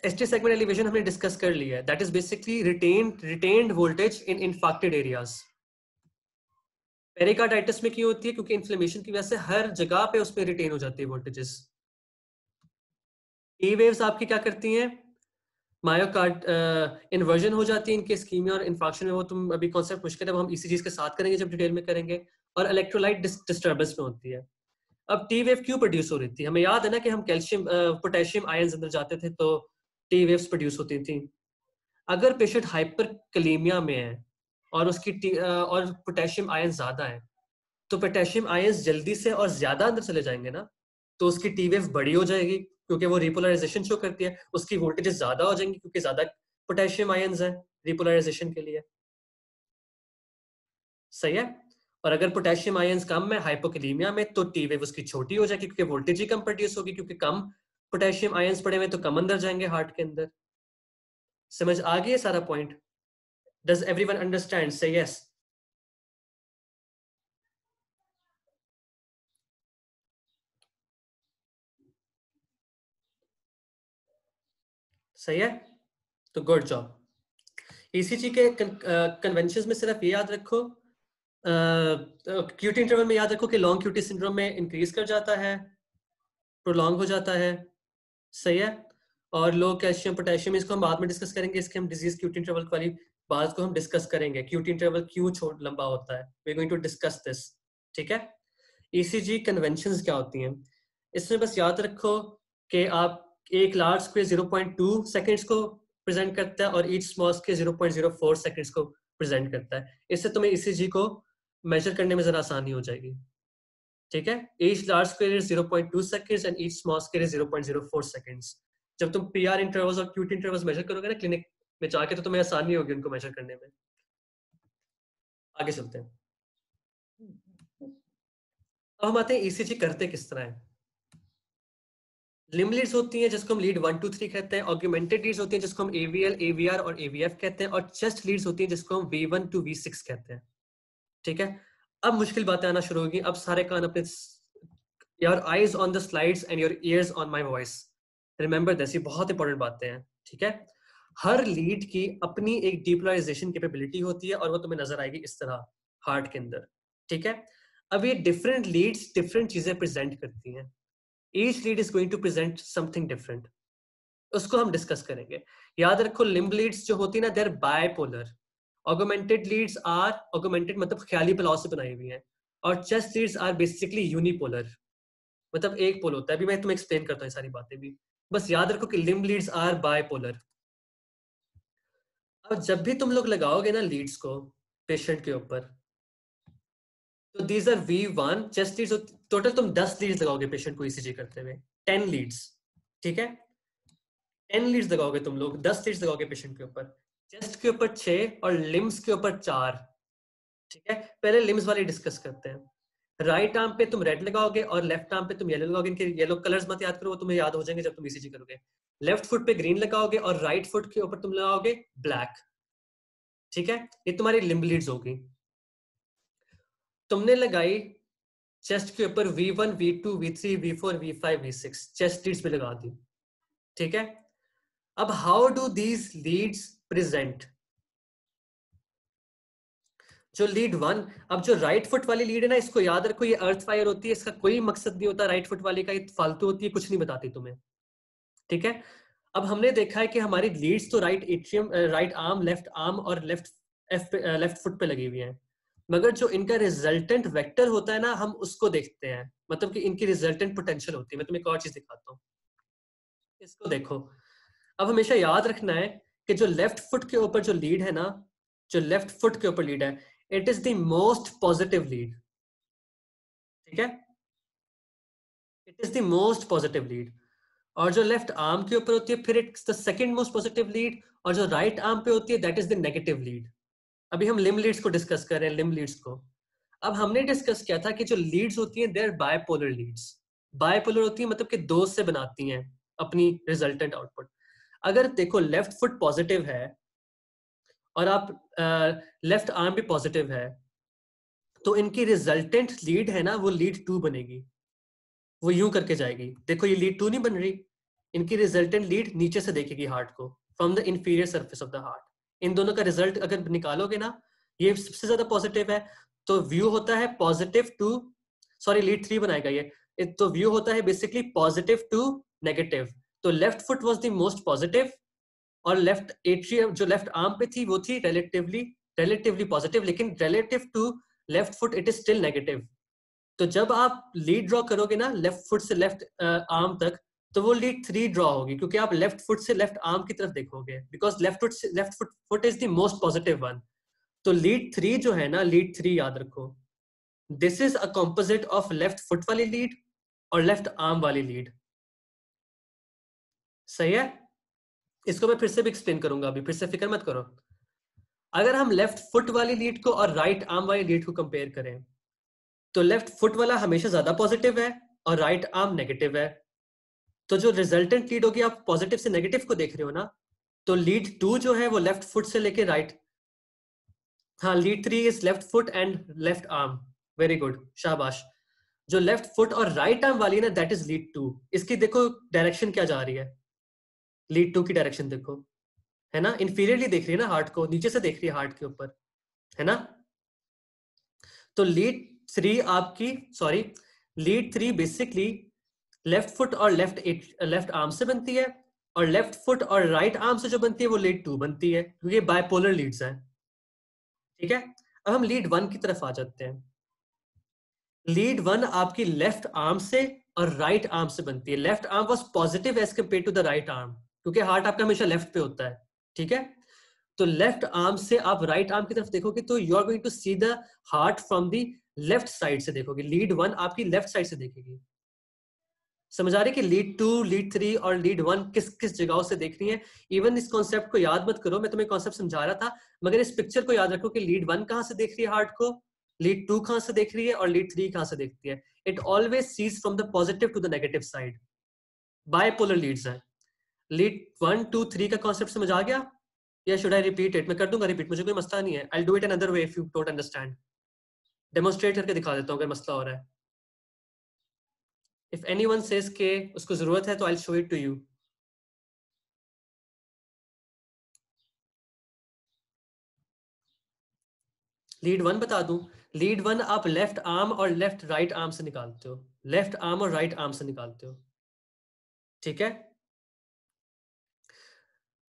एसटी सेगमेंट एलिवेशन हमने डिस्कस कर लिया है, that is basically retained voltage in infected areas. Pericarditis में क्यों होती है? क्योंकि इन्फ्लेमेशन की वजह से हर जगह पे उसमें रिटेन हो जाती है वोल्टेजेस। ई वेव्स आपकी क्या करती हैं? मायोकार्ड इन्वर्जन हो जाती है इनके इस्कीमिया और इन्फाक्शन में। वो तुम अभी कॉन्सेप्ट मुश्किल है, वो हम इसी चीज के साथ करेंगे जब डिटेल में करेंगे। और इलेक्ट्रोलाइट डिस्टर्बेंस में होती है। अब टी वेव क्यों प्रोड्यूस हो रही थी? हमें याद है ना कि हम कैल्शियम पोटेशियम आयंस अंदर जाते थे तो टी वेव्स प्रोड्यूस होती थी। अगर पेशेंट हाइपर कलीमिया में है और उसकी और पोटेशियम आयन ज्यादा है तो पोटेशियम आयंस जल्दी से और ज्यादा अंदर चले जाएंगे ना, तो उसकी टी वेव बड़ी हो जाएगी क्योंकि वो रिपोलराइजेशन शो करती है, उसकी वोल्टेजेस ज्यादा हो जाएंगी क्योंकि ज्यादा पोटेशियम आयंस है रिपोलराइजेशन के लिए। सही है? और अगर पोटेशियम आयंस कम है हाइपोकैलीमिया में तो टी वेव उसकी छोटी हो जाएगी क्योंकि वोल्टेज ही कम प्रोड्यूस होगी, क्योंकि कम पोटेशियम आयंस पड़े हुए तो कम अंदर जाएंगे हार्ट के अंदर। समझ आ गई है सारा पॉइंट? Does everyone understand? से यस। सही है, तो गुड जॉब। ईसीजी के कन्वेंशन में सिर्फ ये याद रखो, क्यूटी इंटरवल में याद रखो कि लॉन्ग क्यूटी सिंड्रोम में इंक्रीज कर जाता है, प्रोलॉन्ग हो जाता है। सही है। और लो कैल्शियम पोटेशियम, इसको हम बाद में डिस्कस करेंगे, इसके हम डिजीज क्यूटी इंटरवल वाली बात को हम डिस्कस करेंगे, क्यूटी इंटरवल क्यों छोट लंबा होता है, we are going to discuss this. ठीक है। ईसीजी कन्वेंशंस क्या होती हैं, इसमें बस याद रखो कि आप एक लार्ज स्क्वायर 0.2 सेकंड्स को प्रेजेंट करता है और ईच स्मॉल स्क्वायर 0.04 सेकंड्स को प्रेजेंट करता है। इससे तुम्हें ईसीजी को मेजर करने में जरा आसानी हो जाएगी। ठीक है। Each large square is 0.2 seconds and each small square is 0.04 seconds. जब तुम पीआर इंटरवल्स और क्यूटी इंटरवल्स मेजर करोगे ना क्लिनिक में जाके, तो तुम्हें आसानी होगी उनको मेजर करने में। आगे चलते हैं। अब हम आते हैं ईसीजी करते किस तरह है। लिम्ब लीड्स होती हैं जिसको हम लीड 1 2 3 कहते हैं, ऑगमेंटेड लीड्स होती हैं जिसको हम एवीएल एवीआर और एवीएफ कहते हैं, और चेस्ट लीड्स होती हैं जिसको हम V1 to V6 कहते हैं। ठीक है। अब मुश्किल बातें आना शुरू होगी। अब सारे कान अपने, your eyes on the slides and your ears on my voice, remember this, ये बहुत इंपॉर्टेंट बातें हैं। ठीक है। हर लीड की अपनी एक डीपोलराइजेशन कैपेबिलिटी होती है और वो तुम्हें नजर आएगी इस तरह हार्ट के अंदर। ठीक है। अब ये डिफरेंट लीड्स डिफरेंट चीजें प्रेजेंट करती हैं, each lead is going to present something different, उसको हम डिस्कस करेंगे। याद रखो लिम्ब लीड्स जो होती है ना, there bipolar. Augmented leads are, augmented मतलब ख्याली पलाव से बनाई हुई हैं, और chest leads are basically unipolar, मतलब एक पोल होता है। अभी मैं तुम्हें एक्सप्लेन करता हूँ सारी बातें भी, बस याद रखो कि लिम्ब लीड्स आर बायपोलर। अब जब भी तुम लोग लगाओगे ना लीड्स को पेशेंट के ऊपर, तो these are V1 chest leads. Total तुम 10 लीड्स लगाओगे पेशेंट को ईसीजी करते हुए, 10 लीड्स। ठीक है। 10 लीड्स लगाओगे तुम लोग, 10 लीड्स लगाओगे पेशेंट के ऊपर, चेस्ट के ऊपर 6 और लिम्स के ऊपर 4। ठीक है। पहले लिम्स वाली डिस्कस करते हैं। राइट आर्म पे तुम रेड लगाओगे और लेफ्ट आर्म पे तुम येलो लगाओगे। इनके येलो कलर्स मत याद करो, वो तुम्हें याद हो जाएंगे जब तुम ईसीजी करोगे। लेफ्ट फुट पे ग्रीन लगाओगे और राइट फुट के ऊपर तुम लगाओगे ब्लैक। ठीक है। ये तुम्हारी लिम्ब लीड्स होगी। तुमने लगाई चेस्ट के ऊपर V1 V2 V3 V4 V5 V6, chest leads पे लगा दी। ठीक है। अब how do these leads present? जो लीड 1, अब जो राइट फुट वाली लीड है ना, इसको याद रखो, ये अर्थ फायर होती है, इसका कोई मकसद नहीं होता राइट फुट वाली का, ये फालतू होती है, कुछ नहीं बताती तुम्हें। ठीक है। अब हमने देखा है कि हमारी लीड्स तो right atrium, right arm, left arm और लेफ्ट फुट पे लगी हुई है, मगर जो इनका रिजल्टेंट वेक्टर होता है ना, हम उसको देखते हैं, मतलब कि इनकी रिजल्टेंट पोटेंशियल होती है। मैं तुम्हें एक और चीज दिखाता हूँ, इसको देखो। अब हमेशा याद रखना है कि जो लेफ्ट फुट के ऊपर जो लीड है ना, जो लेफ्ट फुट के ऊपर लीड है, it is the most positive lead. ठीक है। It is the most positive lead. और जो लेफ्ट आर्म के ऊपर होती है, फिर it's the second most positive lead, और जो राइट आर्म पे होती है, that is the negative lead. अभी हम लिम्ब लीड्स को डिस्कस कर रहे हैं, लिम्ब लीड्स को। अब हमने डिस्कस किया था कि जो लीड्स होती हैं, देयर बायपोलर लीड्स। बायपोलर होती है मतलब कि दो से बनाती हैं अपनी रिजल्टेंट आउटपुट। अगर देखो लेफ्ट फुट पॉजिटिव है और आप लेफ्ट आर्म भी पॉजिटिव है, तो इनकी रिजल्टेंट लीड है ना, वो लीड 2 बनेगी। वो यूं करके जाएगी, देखो ये लीड 2 नहीं बन रही, इनकी रिजल्टेंट लीड नीचे से देखेगी हार्ट को, from the inferior surface of the heart. इन दोनों का रिजल्ट अगर निकालोगे ना, ये सबसे ज्यादा पॉजिटिव है, तो व्यू होता है पॉजिटिव टू, सॉरी लीड 3 बनाएगा ये, तो व्यू होता है बेसिकली पॉजिटिव टू नेगेटिव। तो left foot was the most positive, और लेफ्ट एट्रियम जो लेफ्ट आर्म पे थी वो थी रिलेटिवली पॉजिटिव, लेकिन relative to left foot it is still negative. तो जब आप लीड ड्रॉ करोगे ना लेफ्ट फुट से लेफ्ट आर्म तक, तो वो लीड 3 ड्रॉ होगी, क्योंकि आप लेफ्ट फुट से लेफ्ट आर्म की तरफ देखोगे, because left foot is the most positive one. तो लीड 3 जो है ना, लीड 3 याद रखो, this is a composite of left foot वाली लीड और लेफ्ट आर्म वाली लीड। सही है। इसको मैं फिर से भी एक्सप्लेन करूंगा, अभी फिर से फिक्र मत करो। अगर हम लेफ्ट फुट वाली लीड को और राइट आर्म वाली लीड को कंपेयर करें, तो लेफ्ट फुट वाला हमेशा ज्यादा पॉजिटिव है और राइट आर्म नेगेटिव है। तो जो रिजल्टेंट लीड होगी, आप पॉजिटिव से नेगेटिव को देख रहे हो ना, तो लीड 2 जो है वो लेफ्ट फुट से लेके राइट, हाँ lead 3 is left foot and left arm, very good, शाबाश। जो लेफ्ट फुट और राइट आर्म वाली है ना, दैट इज लीड 2। इसकी देखो डायरेक्शन क्या जा रही है, लीड 2 की डायरेक्शन देखो, है ना, इंफीरियरली देख रही है ना हार्ट को, नीचे से देख रही है हार्ट के ऊपर, है ना। तो लीड 3 आपकी, sorry, lead 3 basically left foot और लेफ्ट आर्म से बनती है, और लेफ्ट फुट और राइट आर्म से जो बनती है वो लीड 2 बनती है, क्योंकि बायपोलर लीड्स हैं। ठीक है, अब हम लीड 1 की तरफ आ जाते हैं। लीड 1 आपकी लेफ्ट आर्म से और राइट आर्म से बनती है। Left arm was positive as compare to the right arm, क्योंकि हार्ट आपका हमेशा लेफ्ट पे होता है। ठीक है, तो लेफ्ट आर्म से आप राइट आर्म की तरफ देखोगे तो you are going to see the heart from the left side से देखोगे। लीड 1 आपकी लेफ्ट साइड से देखेगी। समझ आ रही है कि लीड 2, लीड 3 और लीड 1 किस किस जगहों से देख रही है। इवन इस कॉन्सेप्ट को याद मत करो, मैं तुम्हें कॉन्सेप्ट समझा रहा था, मगर इस पिक्चर को याद रखो कि लीड 1 कहां से देख रही है हार्ट को, लीड 2 कहां से देख रही है, और लीड 3 कहां से देखती है। It always sees from the positive to the negative side. Bipolar leads है। लीड 1 2 3 का कॉन्सेप्ट समझ आ गया, या शुड आई रिपीट इट? मैं कर दूंगा रिपीट, मुझे कोई मसला नहीं है। I do it another way if you don't understand. Demonstrate करके दिखा देता हूँ अगर मसला हो रहा है। इफ एनीवन सेज के उसको जरूरत है तो I will show it to you. Lead 1 बता दूं, लीड 1 आप लेफ्ट आर्म और लेफ्ट राइट आर्म से निकालते हो, लेफ्ट आर्म और राइट आर्म से निकालते हो। ठीक है,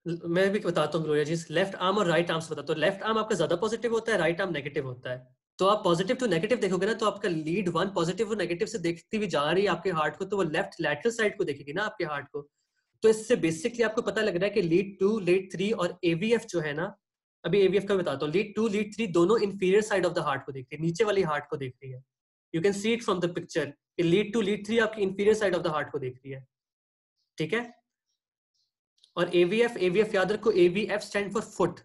मैं भी बताता हूँ ग्लोरिया जी, लेफ्ट आर्म और राइट आर्म से बताता हूँ। लेफ्ट आर्म आपका ज्यादा पॉजिटिव होता है, राइट आर्म नेगेटिव होता है। तो आप पॉजिटिव टू नेगेटिव देखोगे ना, तो आपका लीड 1 पॉजिटिव और नेगेटिव से देखती हुई जा रही है आपके हार्ट को, तो वो लेफ्ट लैटरल साइड को देखेगी ना आपके हार्ट को। तो इससे बेसिकली आपको पता लग रहा है कि लीड 2, लीड 3 और एवीएफ जो है ना, अभी एवीएफ का बताता हूँ। लीड 2, लीड 3 दोनों inferior side of the heart को देखती है, नीचे वाली हार्ट को देख रही है। You can see it from the picture, lead 2, lead 3 आपकी inferior side of the heart को देख रही है। ठीक है, और एवीएफ, एवीएफ याद रखो, aVF stand for foot.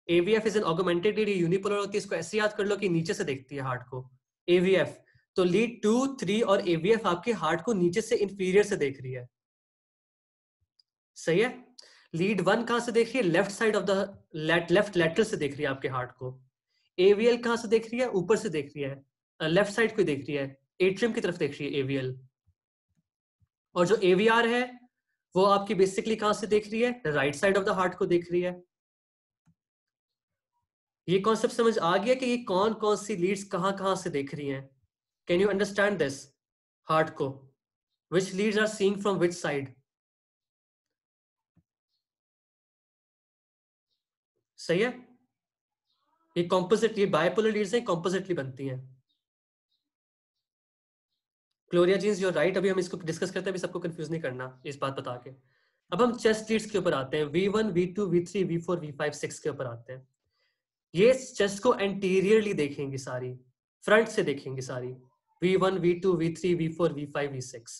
AVF is an augmented lead, unipolar होती है, इसको ऐसे याद कर लो कि नीचे से देखती है हार्ट को एवीएफ। तो लीड 2, 3 और एवीएफ आपके हार्ट को नीचे से इंफीरियर से देख रही है। सही है। लीड 1 कहां से देख रही है? Left side of the left lateral से देख रही है आपके हार्ट को। एवीएल कहां से देख रही है? ऊपर से देख रही है, लेफ्ट साइड को देख रही है, एट्रियम की तरफ देख रही है एवीएल। और जो एवीआर है वो आपकी बेसिकली कहां से देख रही है? Right side of the heart को देख रही है। ये कॉन्सेप्ट समझ आ गया कि ये कौन कौन सी लीड्स कहां कहां से देख रही हैं? Can you understand this? Heart को which leads are seeing from which side? सही है। ये कॉम्पोजिट, ये बायपोलर लीड्स हैं, कॉम्पोजिटली बनती हैं। Gloria Jeans, you're right. अभी हम इसको डिस्कस करते हैं, अभी सबको कंफ्यूज नहीं करना इस बात बता के। अब हम चेस्ट लीड्स के ऊपर आते हैं, V1, V2, V3, V4, V5, 6 के ऊपर आते हैं। ये चेस्ट को एंटीरियरली देखेंगे सारी, फ्रंट से देखेंगे सारी, V1, V2, V3, V4, V5, V6।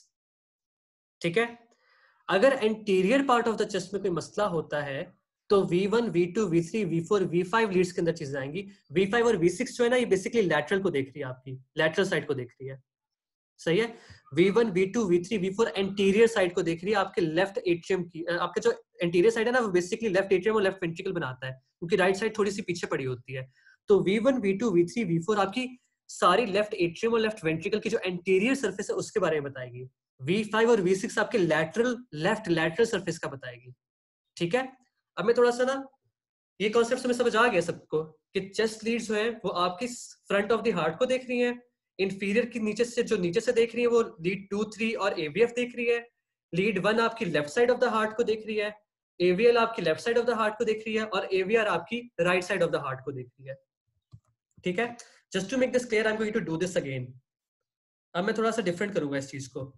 ठीक है, अगर anterior part of the chest में कोई मसला होता है तो V1, V2, V3, V4, V5 Leeds के अंदर चीजें आएंगी। V5 और V6 जो है ना, ये बेसिकली लैटरल को देख रही है, आपकी लैटरल साइड को देख रही है। सही है। V1, V2, V3, V4 anterior side को देख रही है, आपके लेफ्ट एट्रियम की। आपके जो एंटीरियर साइड है ना, वो बेसिकली लेफ्ट एट्रियम और लेफ्ट वेंट्रिकल बनाता है, क्योंकि राइट साइड थोड़ी सी पीछे पड़ी होती है। तो V1, V2, V3, V4 आपकी सारी लेफ्ट एट्रियम और लेफ्ट वेंट्रिकल की जो एंटीरियर सरफेस है उसके बारे में बताएगी। V5 और V6 आपके लैटरल, लेफ्ट लैटरल सरफेस का बताएगी। ठीक है, अब मैं थोड़ा सा ना, ये कॉन्सेप्ट में समझ आ गया सबको कि चेस्ट लीड्स जो है वो आपकी फ्रंट ऑफ द हार्ट को देख रही है। इंफीरियर की नीचे से, जो नीचे से देख रही है वो लीड 2, 3 और एवीएफ देख रही है। लीड 1 आपकी left side of the heart को देख रही है, एवीएल आपकी left side of the heart को देख रही है, और एवीआर आपकी right side of the heart को देख रही है। ठीक है, just to make this clear I am going to do this again. अब मैं थोड़ा सा डिफरेंट करूंगा इस चीज को।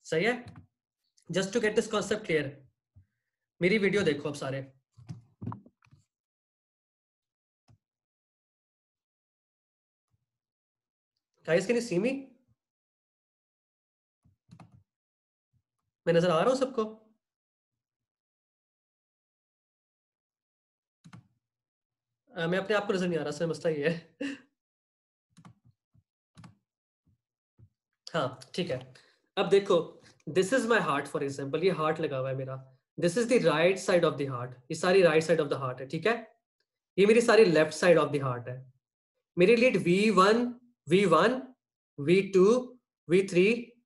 सही है, just to get this concept clear. मेरी वीडियो देखो अब सारे। Guys can you see me? मैं नजर आ रहा हूं सबको? मैं अपने आप को नजर नहीं आ रहा, सर मसला ये है। हाँ ठीक है, अब देखो, this is my heart for example, ये हार्ट लगा हुआ है मेरा। This is the right side of the heart, ये सारी right side of the heart है, ठीक है। ये मेरी सारी left side of the heart है। मेरी lead V1, V1, V2, V3,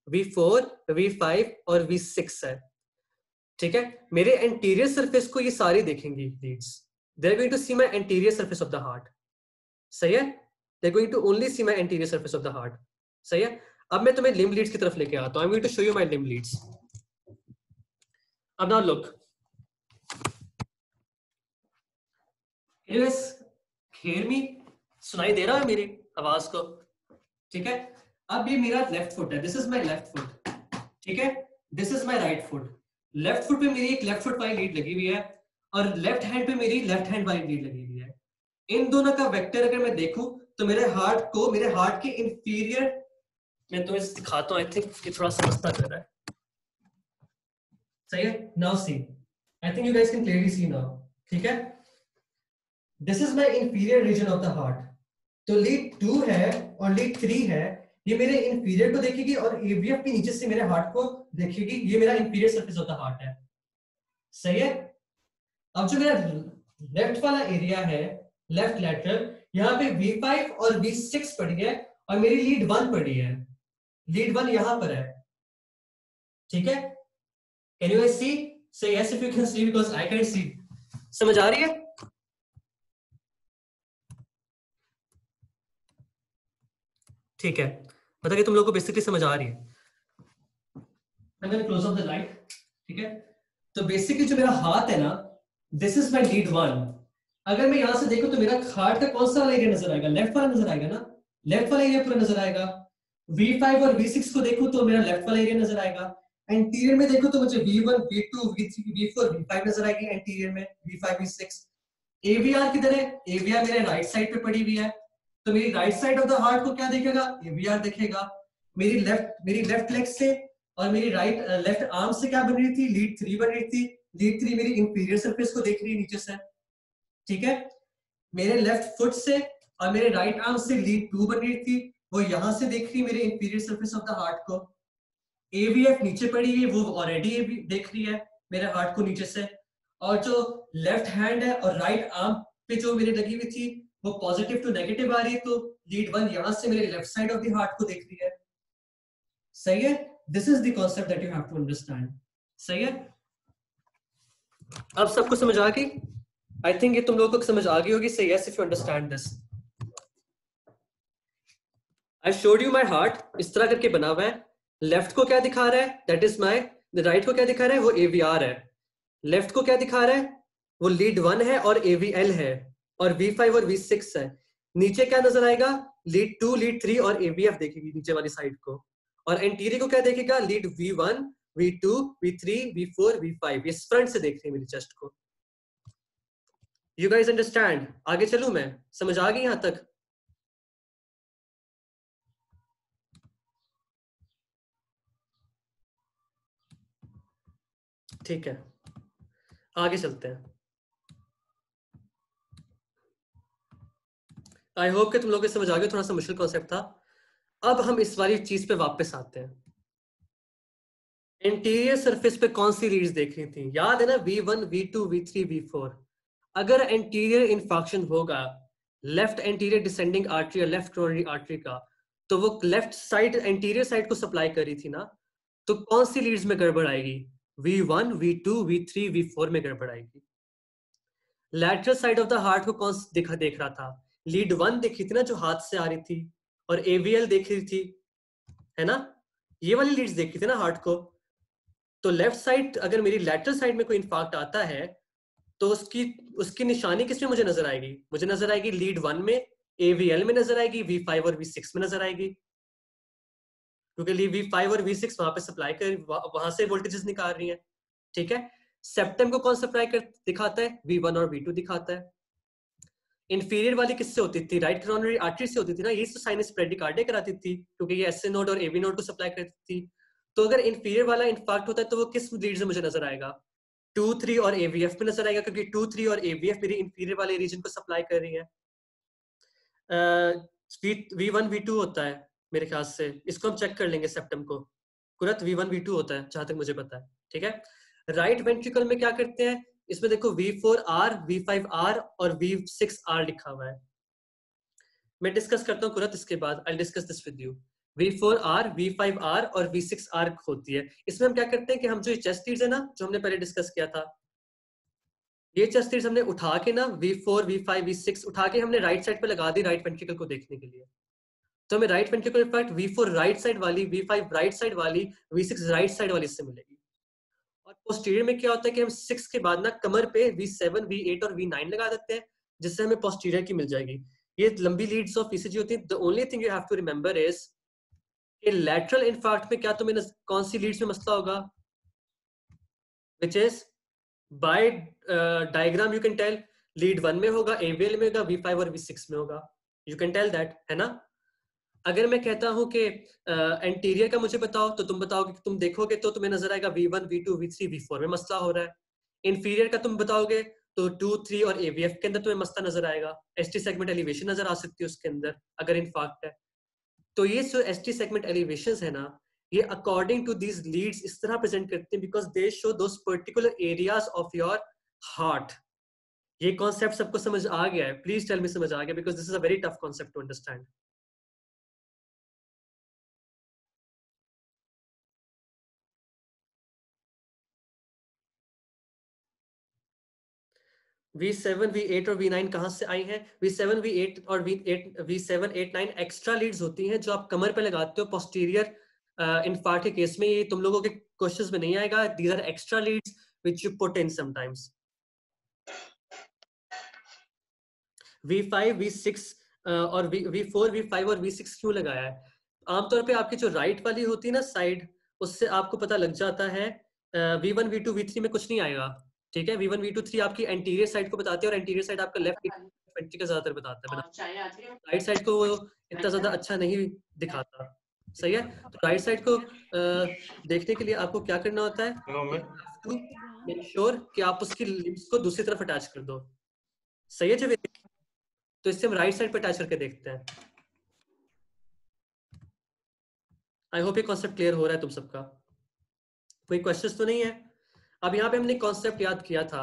V4, V5 और V6 है, ठीक है। मेरे एंटीरियर सरफेस को ये सारी देखेंगी leads, they are going to see my anterior surface of the heart, सही है। They are going to only see my anterior surface of the heart, सही है। अब मैं तुम्हें लिम्ब लीड्स की तरफ लेके आता हूं। I am going to show you my limb leads. अब नाउ लुक, हेयर मी, सुनाई दे रहा है मेरी आवाज को, ठीक है। अब ये मेरा लेफ्ट फुट है, this is my left foot, ठीक है। This is my right foot. Left foot पे मेरी एक लेफ्ट फुट वाली लीड लगी हुई है और लेफ्ट हैंड पे मेरी लेफ्ट हैंड वाली लीड लगी हुई है। इन दोनों का वेक्टर अगर मैं देखूं तो मेरे हार्ट के इंफीरियर, मैं तो इस दिखाता हूं, आई थिंक ये थोड़ा समझता कर रहा है, सही है। Now see, I think you guys can clearly see now, ठीक है। This is my inferior region of the heart. तो लीड 2 है और लीड 3 है, ये मेरे इंफीरियर को देखेगी और एवीएफ के नीचे से मेरे हार्ट को देखेगी। ये मेरा inferior surface of the heart है, सही है। अब जो मेरा लेफ्ट वाला एरिया है, लेफ्ट लैटरल, यहाँ पे V5 और V6 पड़ी है और मेरी लीड 1 पड़ी है। लीड 1 यहां पर है, ठीक है। कैन यू गाइस सी? से yes if you can see, because I can see. समझ आ रही है? ठीक है, मतलब कि तुम लोगों को बेसिकली समझ आ रही है। I'm going to close off the light, ठीक है। तो बेसिकली जो मेरा हाथ है ना, दिस इज माय लीड 1। अगर मैं यहां से देखूं तो मेरा हार्ट का कौन सा वाला एरिया नजर आएगा? लेफ्ट वाला नजर आएगा ना, लेफ्ट वाला एरिया पूरा नजर आएगा। V5 और V6 को देखूं तो मेरा लेफ्ट वाला एरिया नजर आएगा। एंटीरियर में देखूं तो मुझे V1, V2, V3, V4, V5 नजर आएगी एंटीरियर में, V5, V6। AVR किधर है? AVR मेरे राइट साइड पे पड़ी हुई है, तो मेरी right side of the heart को क्या देखेगा? AVR देखेगा। मेरी लेफ्ट लेग से और मेरी लेफ्ट आर्म से क्या बन रही थी? लीड 3 बन रही थी। लीड 3 मेरी इंफीरियर सरफेस को देख रही है नीचे से, ठीक है। मेरे लेफ्ट फुट से और मेरे राइट आर्म से लीड 2 बन रही थी, वो यहां से देख रही है मेरे inferior surface of the heart को। AVF नीचे पड़ी है, वो ऑलरेडी देख रही है मेरे हार्ट को नीचे से। और जो लेफ्ट हैंड है और राइट आर्म पे जो मेरे लगी हुई थी, वो पॉजिटिव टू नेगेटिव आ रही है, तो लीड 1 यहां से मेरे left side of the heart को देख रही है, सही है। This is the concept that you have to understand, सही है। अब सबको समझ आ गई? आई थिंक ये तुम लोगों को समझ आ गई होगी। से yes if you understand this. I showed you my heart, इस तरह करके बना हुआ है। लेफ्ट को क्या दिखा रहा है? दैट इज माय, राइट को क्या दिखा रहा है? वो AVR है। लेफ्ट को क्या दिखा रहा है? वो लीड 1 है और AVL है, और V5 और V6 है। नीचे क्या नजर आएगा? लीड 2, लीड 3 और AVF देखेगी नीचे वाली साइड को। और एंटीरियर को क्या देखेगा? Lead V1, V2, V3, V4, V5। ये फ्रंट से देख रही है मेरी चेस्ट को। You guys understand? आगे चलूं मैं? समझ आ गई यहां तक? ठीक है, आगे चलते हैं। आई होप कि तुम लोगों को समझ आ गया, थोड़ा सा मुश्किल कॉन्सेप्ट था। अब हम इस वाली चीज पे वापस आते हैं। इंटीरियर सरफेस पे कौन सी लीड्स देख रही थी? याद है ना, V1, V2, V3, V4। अगर एंटीरियर इंफाक्शन होगा लेफ्ट एंटीरियर डिसेंडिंग आर्टरी या लेफ्ट कोरोनरी आर्टरी का, तो वो लेफ्ट साइड एंटीरियर साइड को सप्लाई कर रही थी ना, तो कौन सी लीड्स में गड़बड़ आएगी? V1, V2, V3, V4 में गड़बड़ आएगी। Lateral side of the heart को कौन देख रहा था? लीड 1 देखी थी ना, जो हाथ से आ रही थी, और AVL देख रही थी, है ना। ये वाली लीड्स देखी थी ना हार्ट को। तो लेफ्ट साइड, अगर मेरी लैटरल साइड में कोई इंफाक्ट आता है, तो उसकी उसकी निशानी किसमें मुझे नजर आएगी? मुझे नजर आएगी लीड 1 में, AVL में नजर आएगी, V5 और V6 में नजर आएगी, क्योंकि V5 और V6 वहां पे सप्लाई कर, वहां से वोल्टेजेस निकाल रही है, ठीक है। सेप्टम को कौन सप्लाई कर दिखाता है? V1 और V2 दिखाता है। इंफीरियर वाली किससे होती थी? राइट कोरोनरी आर्टरी से होती थी ना, ये तो साइनस ब्रेडिकार्डिया कराती थी, क्योंकि ये SA नोड और AV नोड को सप्लाई करती थी। तो अगर इंफीरियर वाला इंफाक्ट होता है तो वो किस लीड से मुझे नजर आएगा? 2, 3 और AVF में नजर आएगा, क्योंकि 2, 3 और AVF मेरी इंफीरियर वाले रीजन को सप्लाई कर रही है। V1, V2 होता है मेरे ख्याल से, इसको हम चेक कर लेंगे सेप्टम को। कुरत V1, V2 होता है जहां तक मुझे पता है, ठीक है। राइट वेंट्रिकल में क्या करते हैं, इसमें देखो V4R, V5R और V6R लिखा हुआ है। मैं डिस्कस करता हूँ कुरत इसके बाद, I discuss this with you. V4R, V5R और V6R होती है। इसमें हम क्या करते हैं कि हम जो ये चेस्ट लीड्स है ना, जो हमने पहले डिस्कस किया था, ये चेस्ट लीड्स हमने उठा के ना V4, V5, V6 उठा के हमने राइट साइड पे लगा दी राइट वेंट्रिकल को देखने के लिए। तो हमें right ventricle effect V4 right side वाली, V5 राइट साइड वाली, V6 राइट साइड वाली से मिलेगी। और पोस्टीरियर में क्या होता है कि हम 6 के बाद ना कमर पे V7, V8 और V9 लगा देते हैं, जिससे हमें पोस्टीरियर की मिल जाएगी। ये लंबी लीड्स ऑफ ईसीजी होती है। The only thing you have to remember is कि लैटरल इन्फार्क्ट में क्या तुम्हें कौन सी लीड्स में मसला होगा, which is by diagram you can tell lead 1 में होगा, एवीएल में होगा, V5 और V6 में होगा, यू कैन टेल दैट, है ना। अगर मैं कहता हूं कि एंटीरियर का मुझे बताओ, तो तुम बताओगे, तुम देखोगे तो तुम्हें नजर आएगा V1, V2, V3, V4 में मसला हो रहा है। इंफीरियर का तुम बताओगे तो 2, 3 और AVF के अंदर तुम्हें मसला नजर आएगा। ST सेगमेंट एलिवेशन नजर आ सकती है उसके अंदर अगर इन्फार्क्ट है। तो ये जो ST सेगमेंट एलिवेशंस है ना, ये अकॉर्डिंग टू दीज लीड्स इस तरह प्रेजेंट करते हैं because they show those particular areas of your heart. ये कॉन्सेप्ट सबको समझ आ गया है? प्लीज टेल मी समझ आ गया, because this is a very tough concept to understand. V7, V8 और V9 कहां से आई हैं? V7, V8 और V7, 8, 9 एक्स्ट्रा लीड्स होती हैं जो आप कमर पे लगाते हो पोस्टीरियर इन्फार्क्ट के केस में। ये तुम लोगों के क्वेश्चंस में नहीं आएगा। These are extra leads which you put in sometimes. V5, V6 और V4, V5 और V6 क्यों लगाया है? आमतौर पे आपकी जो राइट वाली होती है ना साइड, उससे आपको पता लग जाता है V1, V2, V3 में कुछ नहीं आएगा, ठीक है। V1, V2, 3 आपकी एंटीरियर साइड को बताते हैं और एंटीरियर साइड आपका लेफ्ट वेंट्रिकल ज्यादातर बताता है, राइट साइड को वो इतना ज्यादा अच्छा नहीं दिखाता, सही है। तो राइट साइड को देखने के लिए आपको क्या करना होता है, मेक श्योर कि आप उसकी लिम्स को दूसरी तरफ अटैच कर दो, सही है जब। तो इससे हम राइट साइड पे अटैच करके देखते हैं। आई होप ये कॉन्सेप्ट क्लियर हो रहा है तुम सबका, कोई क्वेश्चंस तो नहीं है। अब यहाँ पे हमने कॉन्सेप्ट याद किया था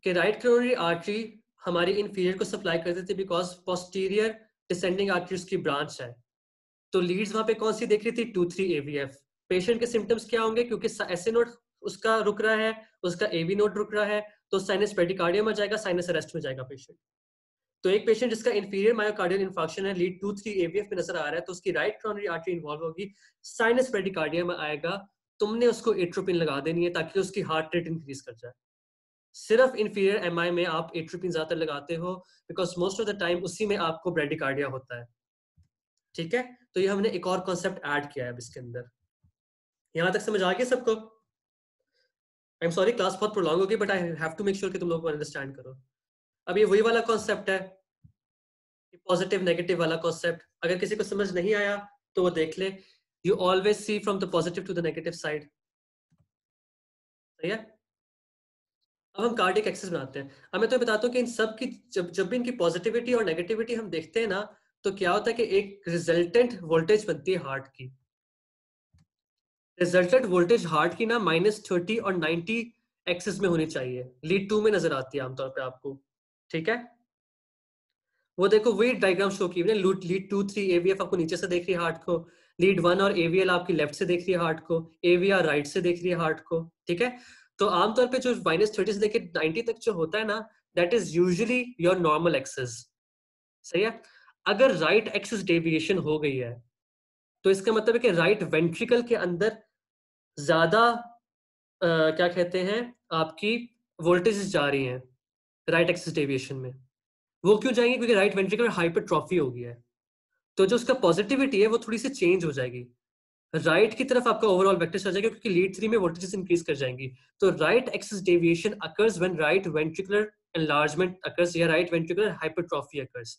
कि राइट कोरोनरी आर्टरी हमारी इंफीरियर को सप्लाई करते थे बिकॉज पोस्टीरियर डिसेंडिंग आर्टरी उसकी ब्रांच है। तो लीड्स वहां पे कौन सी देख रही थी? 2, 3 AVF। पेशेंट के सिम्टम्स क्या होंगे? क्योंकि SA नोड उसका रुक रहा है, उसका AV नोड रुक रहा है, तो साइनस पेडिकार्डियम में जाएगा, साइनस अरेस्ट में जाएगा पेशेंट। तो एक पेशेंट जिसका इंफीरियर मायोकार्डियल इंफार्क्शन है, लीड 2, 3 AVF में नजर आ रहा है, तो उसकी राइट कोरोनरी आर्टरी इन्वॉल्व होगी, साइनस पेडिकार्डियम में आएगा, तुमने उसको एट्रोपिन लगा देनी है ताकि उसकी हार्ट रेट इंक्रीज कर जाए। सिर्फ इंफीरियर MI में आप एट्रोपिन ज्यादातर लगाते हो because most of the time उसी में आपको ब्रेडिकार्डिया होता है, ठीक है। तो ये हमने एक और कॉन्सेप्ट ऐड किया है इसके अंदर। यहां तक समझ आ गया सबको? आई एम सॉरी क्लास बहुत प्रोलॉन्ग होगी, but I have to make sure कि तुम लोग को अंडरस्टैंड करो। अब ये वही वाला कॉन्सेप्ट है, पॉजिटिव नेगेटिव वाला कॉन्सेप्ट। अगर किसी को समझ नहीं आया तो वो देख ले। You always see from the positive to the negative side, सही है। अब हम कार्डियक एक्सेस बनाते हैं। अब मैं तो बताता हूँ कि इन सब की जब भी इनकी पॉजिटिविटी और नेगेटिविटी हम देखते हैं ना, तो क्या होता है कि एक रिजल्टेंट वोल्टेज बनती है हार्ट की। रिजल्टेंट वोल्टेज हार्ट की ना -30 और 90 एक्सेस में होनी चाहिए। लीड 2 में नजर आती है आमतौर पे आपको, ठीक है। वो देखो वही डायग्राम शो की लीड 2, 3 AVF आपको नीचे से देख रही है हार्ट को, लीड 1 और AVL आपकी लेफ्ट से देख रही है हार्ट को, AVR राइट से देख रही है हार्ट को, ठीक है। तो आमतौर पे जो -30 से लेकर 90 तक जो होता है ना, that is usually your normal axis, सही है। अगर राइट एक्सेस डेविएशन हो गई है तो इसका मतलब है कि राइट वेंट्रिकल के अंदर ज्यादा क्या कहते हैं आपकी वोल्टेज जा रही हैं राइट एक्सेस डेविएशन में। वो क्यों जाएंगे? क्योंकि राइट वेंट्रिकल हाइपरट्रॉफी हो गया है, तो जो उसका पॉजिटिविटी है वो थोड़ी सी चेंज हो जाएगी, राइट की तरफ आपका ओवरऑल वेक्टर चल जाएगा क्योंकि लीड 3 में वोल्टेजेस इंक्रीज कर जाएंगी। तो right axis deviation occurs when right ventricular enlargement occurs या right ventricular hypertrophy occurs.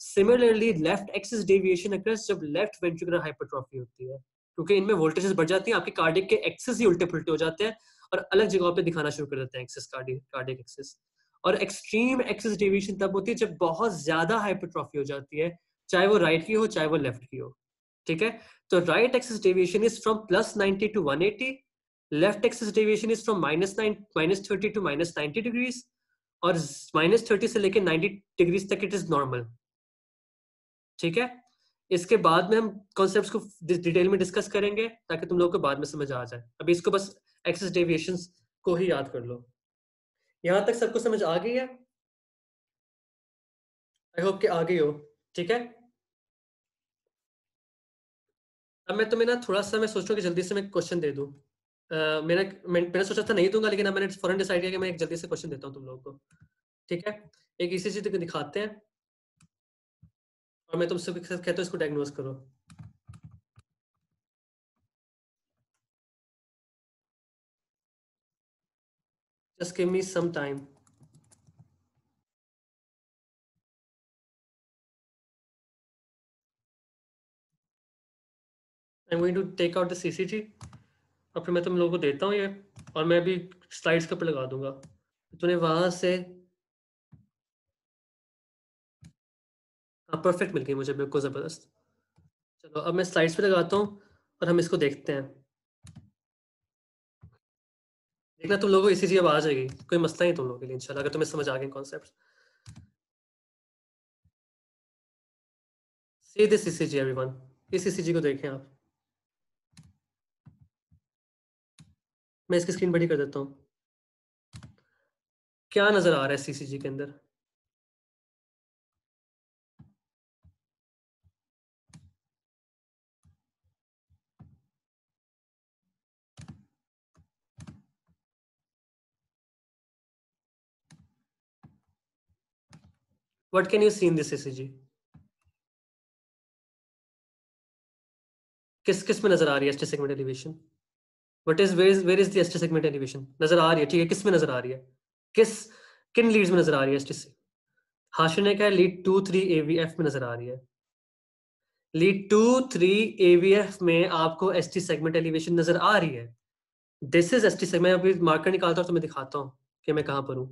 Similarly left axis deviation occurs जब लेफ्ट वेंट्रिकुलर हाइपरट्रॉफी होती है, क्योंकि इनमें वोल्टेजेस बढ़ जाती हैं, आपके कार्डियक के एक्सिस ही उल्टे पुल्टे हो जाते हैं और अलग जगहों पे दिखाना शुरू कर देते हैं एक्सिस, कार्डियक एक्सिस। और एक्सट्रीम एक्सिस डेविएशन तब होती है जब बहुत ज्यादा हाइपरट्रॉफी हो जाती है, चाहे वो राइट की हो चाहे वो लेफ्ट की हो, ठीक है। तो right axis deviation is from +90 to 180 left axis deviation is from -30 to -90 degrees, और -30 से लेके 90 डिग्रीज तक इट इज नॉर्मल। ठीक है, इसके बाद में हम कॉन्सेप्ट्स को डिटेल में डिस्कस करेंगे ताकि तुम लोगों को बाद में समझ आ जाए। अभी इसको बस एक्सिस डेविएशंस को ही याद कर लो। यहां तक सबको समझ आ गई है? आई होप कि आ गई हो। ठीक है, अब मैं तुम्हें ना थोड़ा सा, मैं सोच रहा हूँ कि जल्दी से मैं क्वेश्चन दे दूं। मैंने सोचा था नहीं दूंगा, लेकिन अब मैंने फौरन डिसाइड किया कि मैं एक जल्दी से क्वेश्चन देता हूँ तुम लोगों को। ठीक है, एक ईसीजी तक दिखाते हैं और मैं तुमसे कहता हूँ इसको डायग्नोज करो। Just give me some time. I am going to take out the ECG और फिर मैं तुम लोगों को देता हूँ ये, और मैं अभी स्लाइड्स के ऊपर लगा दूंगा। तूने वहां से, हाँ परफेक्ट मिल गई मुझे, बिल्कुल जबरदस्त। चलो अब मैं स्लाइड्स पे लगाता हूँ और हम इसको देखते हैं। देखना तुम लोगों को ईसीजी अब आ जाएगी, कोई मसला नहीं तुम लोगों के लिए इंशाल्लाह, अगर तुम्हें समझ आ गए concept. See this ECG everyone, इस ईसीजी को देखें आप। मैं इसकी स्क्रीन बड़ी कर देता हूँ। क्या नजर आ रहा है सीसीजी के अंदर? What can you see in this ECG? किस किस में नजर आ रही है ST segment elevation? What is where is the ST segment elevation? नजर आ रही है, ठीक है, किस में नजर आ रही है? किस किन लीड्स में नजर आ रही है एसटी से? हाशिर ने कहा लीड 2-3 एवीएफ में नजर आ रही है। लीड 2-3 एवीएफ में आपको एसटी सेगमेंट एलिवेशन नजर आ रही है। This is ST segment. मैं अभी मार्कर निकालता हूं तो मैं दिखाता हूं कि मैं कहां पर हूं।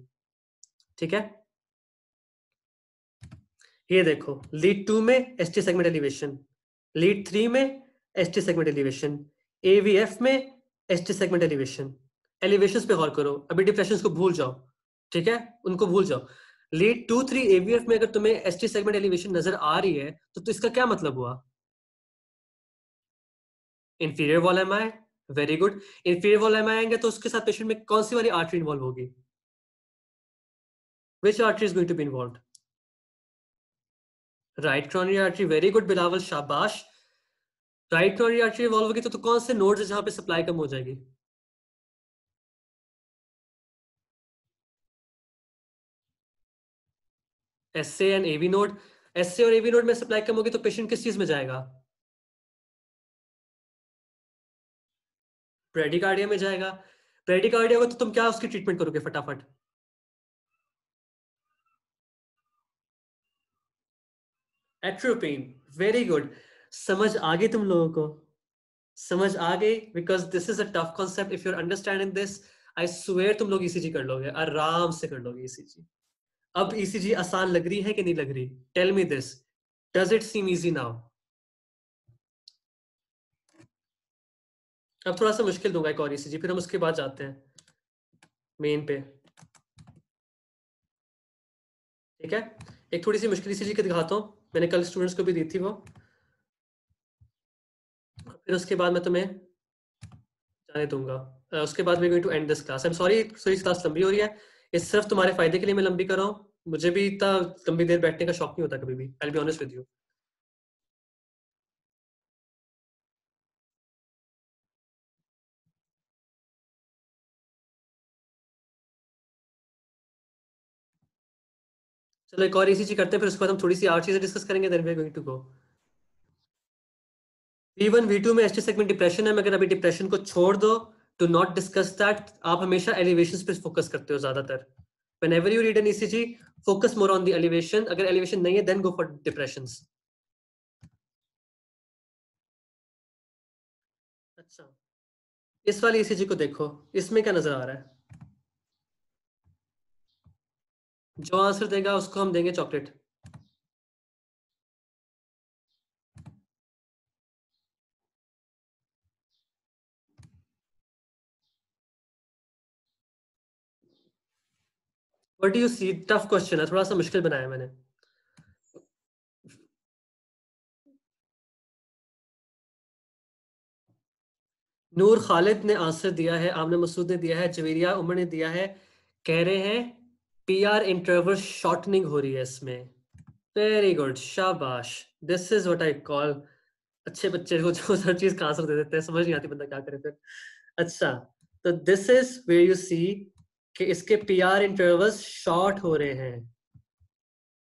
ठीक है, ये देखो, लीड 2 में एसटी सेगमेंट एलिवेशन, लीड 3 में एसटी सेगमेंट एलिवेशन, एवीएफ में एसटी सेगमेंट एलिवेशन। एलिवेशंस पे गौर करो, अभी डिप्रेशंस को भूल जाओ। ठीक है, उनको भूल जाओ। लीड 2-3 एवीएफ में अगर तुम्हें एसटी सेगमेंट एलिवेशन नजर आ रही है तो इसका क्या मतलब हुआ? Inferior wall M I, very good. Inferior wall M I आएंगे तो उसके साथ पेशेंट में कौन सी वाली आर्टरी इन्वॉल्व होगी? Which artery is going to be involve? Right coronary artery, very good Bilawal, शाबाश। राइट कॉर्नरी आर्टरी इन्वॉल्व होगी तो कौन से नोड्स है जहां पे सप्लाई कम हो जाएगी? SA and AV node. SA और एवी नोड में सप्लाई कम होगी तो पेशेंट किस चीज में जाएगा? ब्रेडिकार्डिया में जाएगा। ब्रेडिकार्डिया को तो तुम क्या उसकी ट्रीटमेंट करोगे फटाफट? Atropine, very good. समझ आ गई तुम लोगों को? समझ आ गई? Because this is a tough concept. If you are understanding this, I swear तुम लोग ईसीजी कर लोगे, आराम से कर लोगे ईसीजी। अब ईसीजी आसान लग रही है कि नहीं लग रही? Tell me this, does it seem easy now? अब थोड़ा सा मुश्किल दूंगा एक और ईसीजी, फिर हम उसके बाद जाते हैं मेन पे। ठीक है, एक थोड़ी सी मुश्किल ईसीजी के दिखाता हूँ, मैंने कल स्टूडेंट्स को भी दी थी वो। फिर उसके बाद मैं तुम्हें जाने दूंगा। उसके बाद we going to end this class. I am sorry, sorry class लंबी हो रही है। ये सिर्फ तुम्हारे फायदे के लिए मैं लंबी कर रहा हूँ। मुझे भी इतना लंबी देर बैठने का शौक नहीं होता कभी भी, I will be honest with you. चलो एक और ईसीजी करते हैं, फिर उसके बाद हम थोड़ी सी और चीजें डिस्कस करेंगे, then we are going to go. V1 V2 में एसटी सेगमेंट डिप्रेशन है, मगर अभी डिप्रेशन को छोड़ दो, टू नॉट डिस्कस दैट। आप हमेशा एलिवेशंस पे फोकस करते हो ज्यादातर। Whenever you read an ECG, focus more on the elevation. अगर elevation नहीं है, then go for depressions. अच्छा, इस वाली ECG को देखो, इसमें क्या नजर आ रहा है? जो आंसर देगा उसको हम देंगे chocolate. What do you see? Tough question है, थोड़ा सा मुश्किल बनाया मैंने। नूर खालिद ने आंसर दिया है, आमना मसूद ने दिया है, जवेरिया उमर ने दिया है, कह रहे हैं पीआर इंटरवल शॉर्टनिंग हो रही है इसमें। वेरी गुड, शाबाश। This is what I call अच्छे बच्चे को जो हर चीज का आंसर दे देते हैं, समझ नहीं आती बंदा क्या करे फिर। अच्छा, तो this is where you see कि इसके पीआर इंटरवल्स शॉर्ट हो रहे हैं।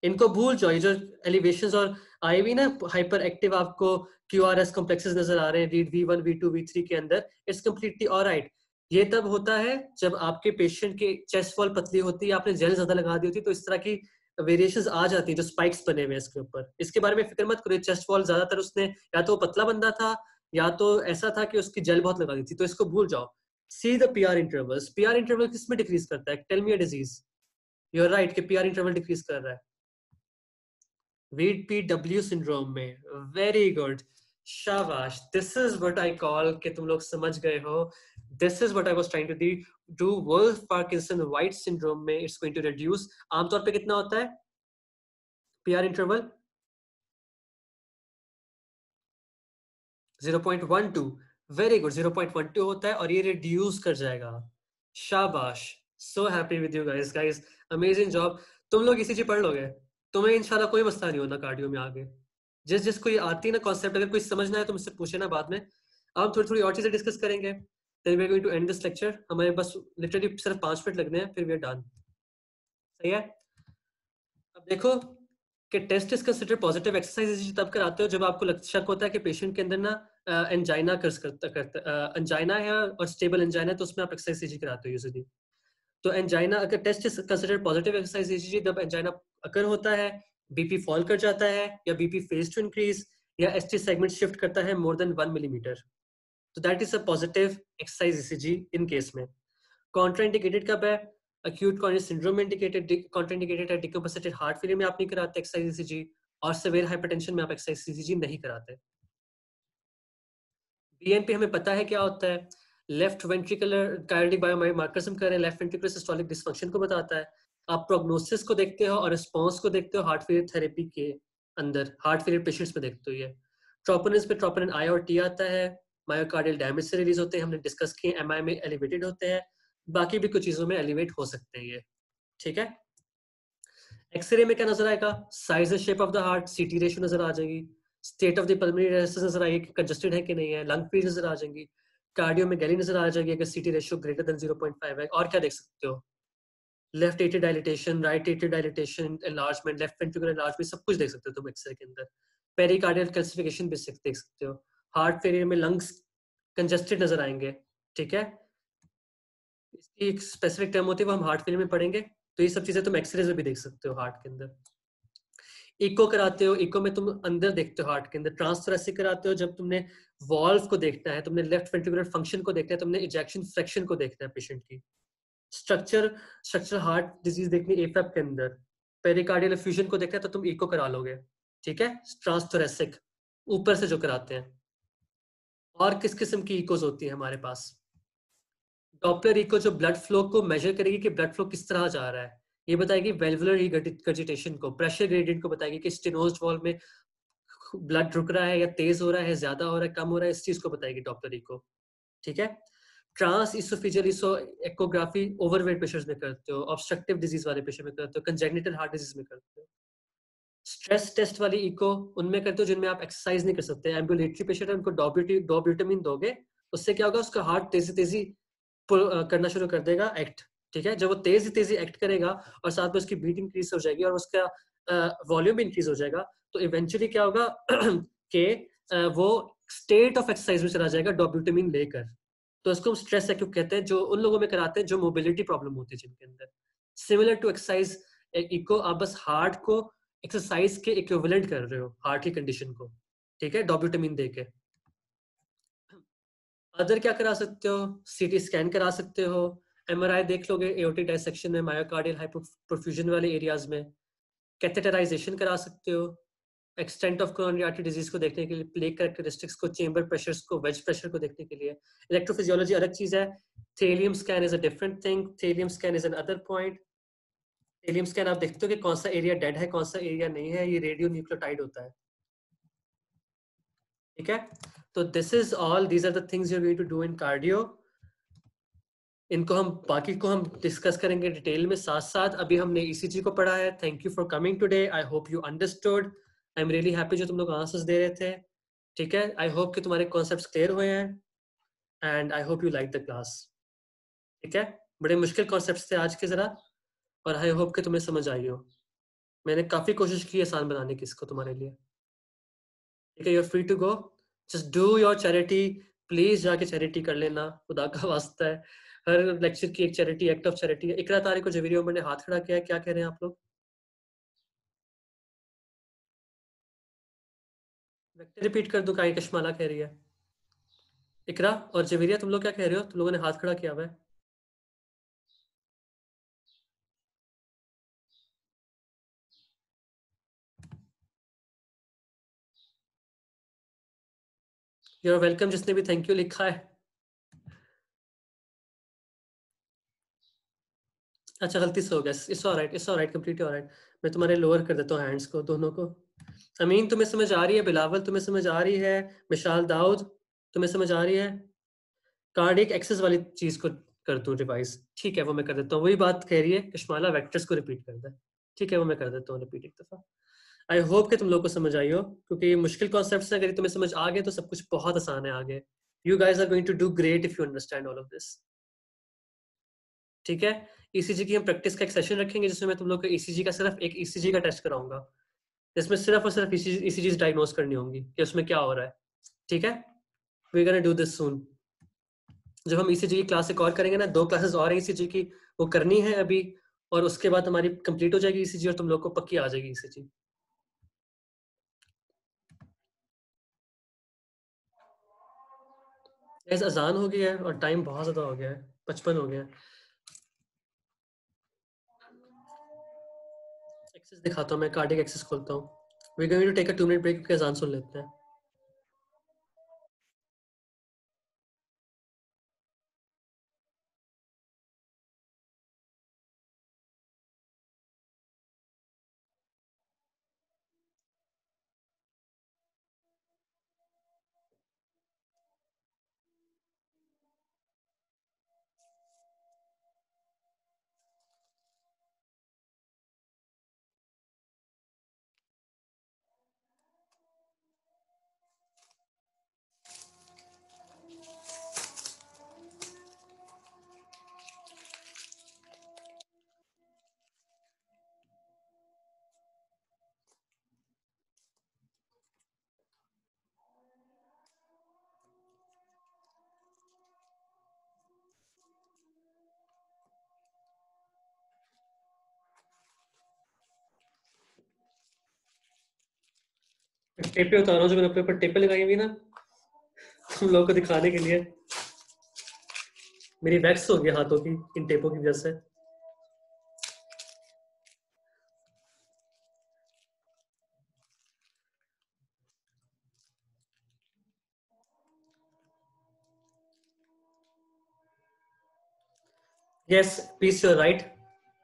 इनको भूल जाओ, ये जो एलिवेशंस और आई भी ना हाइपर एक्टिव आपको QRS कॉम्प्लेक्सेस नजर आ रहे हैं रीड V1 V2 V3 के अंदर, इट्स कंप्लीटली ऑलराइट। ये तब होता है जब आपके पेशेंट की चेस्ट वॉल पतली होती है, आपने जेल ज्यादा लगा दी होती है, तो इस तरह की वेरिएशंस आ जाती है, जो स्पाइक्स बने हुए हैं इसके ऊपर। इसके बारे में फिक्र मत करो, चेस्ट वॉल ज्यादातर उसने या तो पतला बंदा था या तो ऐसा था कि उसकी जेल बहुत लगा दी थी, तो इसको भूल जाओ। See the PR intervals. PR interval किस में डिक्रीज करता है? Tell me a disease. You are right कि पीआर इंटरवल डिक्रीज कर रहा है VPW सिंड्रोम में। वेरी गुड, शाबाश। This is what I call कि तुम लोग समझ गए हो। This is what I was trying to do. Wolff Parkinson White syndrome में इट्स गोइंग टू रिड्यूस। आमतौर पे कितना होता है पीआर इंटरवल? 0.12। वेरी गुड, 0.12 होता है और ये रिड्यूस कर जाएगा। शाबाश, so happy with you guys. Guys amazing job. तुम लोग ECG पढ़ लोगे, तुम्हें इंशाल्लाह कोई मसला नहीं होना कार्डियो में आगे। जिस जिसको ये आती है ना कॉन्सेप्ट, अगर कोई समझना है तो मुझसे पूछे ना बाद में, हम थोड़ी थोड़ी और चीजें डिस्कस करेंगे। Then we are going to end this lecture. हमें बस लिटरली सिर्फ 5 मिनट लगने हैं, फिर वी आर डन। सही है। अब देखो कि test is consider positive exercise तब कराते हो जब आपको शक होता है कि पेशेंट के अंदर ना एंजाइना करता एंजाइना है और स्टेबल एंजाइना है, तो उसमें आप एक्सरसाइज कराते हो यूजुअली। तो एंजाइना अगर test is consider positive exercise जब एंजाइना अकर होता है, बीपी फॉल कर जाता है या बीपी फेज टू इंक्रीज या ST सेगमेंट शिफ्ट करता है मोर देन 1 मिलीमीटर, तो that is a positive exercise ECG in case में। कॉन्ट्राइंडिकेटेड कब है? acute coronary syndrome में इंडिकेटेड, कॉन्ट्राइंडिकेटेड है डिकम्पेंसेटेड हार्ट फेलियर में आप नहीं कराते एक्सरसाइज ECG, और सेवियर हाइपरटेंशन में आप एक्सरसाइज ECG नहीं कराते। BNP हमें पता है क्या होता है, लेफ्ट वेंट्रिकुलर कार्डिक बायोमार्कर्स हम करें, लेफ्ट वेंट्रिकुलर सिस्टोलिक डिसफंक्शन को बताता है। आप प्रोग्नोसिस को देखते हो और रिस्पांस को देखते हो हार्ट फेलियर थेरेपी के अंदर, हार्ट फेलियर पेशेंट्स में देखते हो। ये ट्रोपोनिन पे ट्रोपोनिन I और T आता है, मायोकार्डियल डैमेज से रिलीज होते हैं, हमने डिस्कस किए। MI में एलिवेटेड होते हैं, बाकी भी कुछ चीजों में एलिवेट हो सकते हैं ये। ठीक है। एक्सरे में क्या नजर आएगा? Size and shape of the heart, CT ratio नजर आ जाएगी, state of the pulmonary resistance नजर आएगी, कंजस्टेड है कि नहीं है, लंग फ्री नजर आ जाएंगी, कार्डियो में गैली नजर आ जाएगी अगर CT रेशियो ग्रेटर देन 0.5 है। और क्या देख सकते हो? Left atrial dilatation, right atrial dilatation, enlargement, left ventricular enlargement, सब कुछ देख सकते हो तुम एक्सरे के अंदर। पेरिकार्डियल कैल्सिफिकेशन भी देख सकते हो। हार्ट फेलियर में लंग्स कंजस्टेड नजर आएंगे। ठीक है। इसकी एक स्पेसिफिक टर्म होती है, वो हम हार्ट फेलियर में पढ़ेंगे। तो ये सब चीजें तुम एक्सरे में भी देख सकते हो हार्ट के अंदर। इको कराते हो, इको में तुम अंदर देखते हो हार्ट के अंदर। ट्रांसथोरेसिक कराते हो जब तुमने वॉल्व को देखना है, तुमने लेफ्ट वेंट्रिकुलर फंक्शन को देखना है, तुमने इजेक्शन फ्रैक्शन को देखना है पेशेंट की। स्ट्रक्चर हार्ट डिजीज देखनी एफएफ के अंदर, पेरिकार्डियल एफ्यूजन को देखना है तो तुम इको करा लोगे। ठीक है, ट्रांसथोरेसिक ऊपर से जो कराते हैं। और किस किस्म की इकोज होती है हमारे पास? डॉपलर इको जो ब्लड फ्लो को मेजर करेगी कि ब्लड फ्लो किस तरह जा रहा है, ये बताएगी वेल्वुलर रिगर्जिटेशन को, प्रेशर ग्रेडियंट को बताएगी कि स्टेनोज्ड वॉल्व में ब्लड रुक रहा है या तेज हो रहा है, ज्यादा हो रहा है, कम हो रहा है, इस चीज को बताएगी डॉपलर इको। ठीक है। Transoesophageal echography overweight patients में करते हो, ऑब्स्ट्रक्टिव डिजीज वाले पेशेंट में करते हो, कंजेनिटल हार्ट डिजीज में करते हो। स्ट्रेस टेस्ट वाली इको उनमें करते हो जिनमें आप एक्सरसाइज नहीं कर सकते, एम्बुलेटरी पेशेंट है, उनको डोब्यूटामिन दोगे, उससे क्या होगा, उसका हार्ट तेजी तेजी करना शुरू कर देगा, एक्ट। ठीक है, जब वो तेजी तेजी एक्ट करेगा और साथ में उसकी बीट इंक्रीज हो जाएगी और उसका वॉल्यूम भी इंक्रीज हो जाएगा, तो इवेंचुअली क्या होगा कि वो स्टेट ऑफ एक्सरसाइज में चला जाएगा डोब्यूटामिन लेकर। तो इसको हम स्ट्रेस एक्यू कहते हैं, जो उन लोगों में कराते हैं जो मोबिलिटी प्रॉब्लम होती है जिनके अंदर। सिमिलर टू एक्सरसाइज इको, आप बस हार्ट को एक्सरसाइज के इक्विवेलेंट कर रहे हो, हार्ट की कंडीशन को। ठीक है, डोब्यूटामिन देके। अदर क्या करा सकते हो? CT स्कैन करा सकते हो, MRI देख लोगे एओर्टिक डायसेक्शन में, मायोकार्डियल हाइपोपर्फ्यूजन वाले एरियाज में। कैथेटराइजेशन करा सकते हो extent of coronary artery disease को देखने के लिए, प्लेक कैरेक्टरिस्टिक्स को, चेंबर प्रेशर्स को, वेज प्रेशर को देखने के लिए। इलेक्ट्रोफिजियोलॉजी अलग चीज है, thallium scan is a different thing, thallium scan is an other point. Thallium scan आप देखते हो कि कौन सा एरिया डेड है, कौन सा एरिया नहीं है, ये रेडियो न्यूक्लियोटाइड होता है, ठीक है। तो this is all, these are the things you are going to do in cardio. इनको हम बाकी को हम डिस्कस करेंगे डिटेल में साथ साथ। अभी हमने ईसीजी को पढ़ा है। Thank you for coming today, I hope you understood. I am really happy जो तुम लोग आंसर्स दे रहे थे, ठीक है। आई होप कि तुम्हारे कॉन्सेप्ट्स क्लियर हुए हैं and I hope you like the class, ठीक है। बड़े मुश्किल कॉन्सेप्ट्स थे आज के जरा, और आई होप कि तुम्हें समझ आई हो। मैंने काफी कोशिश की आसान बनाने की इसको तुम्हारे लिए, ठीक है। You are free to go, just do your charity. Please जाके चैरिटी कर लेना, खुदा का वास्ता है। हर लेक्चर की एक चैरिटी, एक्ट ऑफ चैरिटी है। इकरा तारिक को जवेरी उमर ने हाथ खड़ा किया है, क्या कह रहे हैं आप लोग? रिपीट कर दूं, का कश्माला कह रही है। इकरा और जवेरिया, तुम लोग क्या कह रहे हो? तुम लोगों ने हाथ खड़ा किया हुआ है। यू आर वेलकम, जिसने भी थैंक यू लिखा है। अच्छा, गलती से हो गया। It's alright, it's alright, completely alright. मैं तुम्हारे लोअर कर देता हूँ हैंड्स को, दोनों को। अमीन तुम्हें समझ आ रही है? बिलावल तुम्हें समझ आ रही है? मिशाल दाऊद तुम्हें समझ आ रही है? कार्डिक एक्सेस वाली चीज को कर दूं रिवाइज, ठीक है, वो मैं कर देता हूँ। वही बात कह रही है कश्माला, वेक्टर्स को रिपीट कर दे, ठीक है, वो मैं कर देता हूँ रिपीट एक दफा। आई होप कि तुम लोग को समझ आई हो, क्योंकि ये मुश्किल कॉन्सेप्ट्स हैं। अगर तुम्हें समझ आ गए तो सब कुछ बहुत आसान है आगे। You guys are going to do great if you understand all of this, ठीक है। ईसीजी की हम प्रैक्टिस का एक सेशन रखेंगे जिसमें मैं तुम लोग को ईसीजी का सिर्फ एक ईसीजी का टेस्ट कराऊंगा, जिसमें सिर्फ और सिर्फ ईसीजी डायग्नोस करनी होंगी कि उसमें क्या हो रहा है, ठीक है। वी गोना डू दिस सून। जब हम ईसीजी की क्लास एक और करेंगे ना, 2 क्लासेस और हैं ईसीजी की, वो करनी है अभी, और उसके बाद हमारी कंप्लीट हो जाएगी ईसीजी और तुम लोग को पक्की आ जाएगी ईसीजी। ऐसा अजान हो गया है और टाइम बहुत ज्यादा हो गया है, 55 हो गया है। एक्सेस दिखाता हूँ मैं, कार्डिक एक्सेस खोलता हूँ। We going to take a 2 minute break क्योंकि अजान सुन लेते हैं। टेपे उतार रहा हूँ जो मैंने अपने ऊपर टेपे लगाई हुई ना, तुम लोगों को दिखाने के लिए। मेरी वैक्स हो गई हाथों की इन टेपों की वजह से। यस प्लीज, यूर राइट,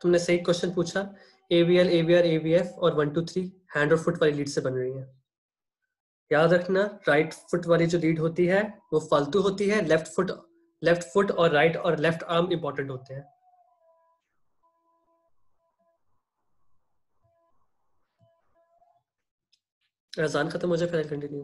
तुमने सही क्वेश्चन पूछा। एवीएल, एवीआर, एवीएफ और 1 2 3 हैंड और फुट वाली लीड से बन रही है। याद रखना, राइट फुट वाली जो लीड होती है वो फालतू होती है। लेफ्ट फुट और राइट और लेफ्ट आर्म इंपॉर्टेंट होते हैं। अजान खत्म हो जाए फिर कंटिन्यू।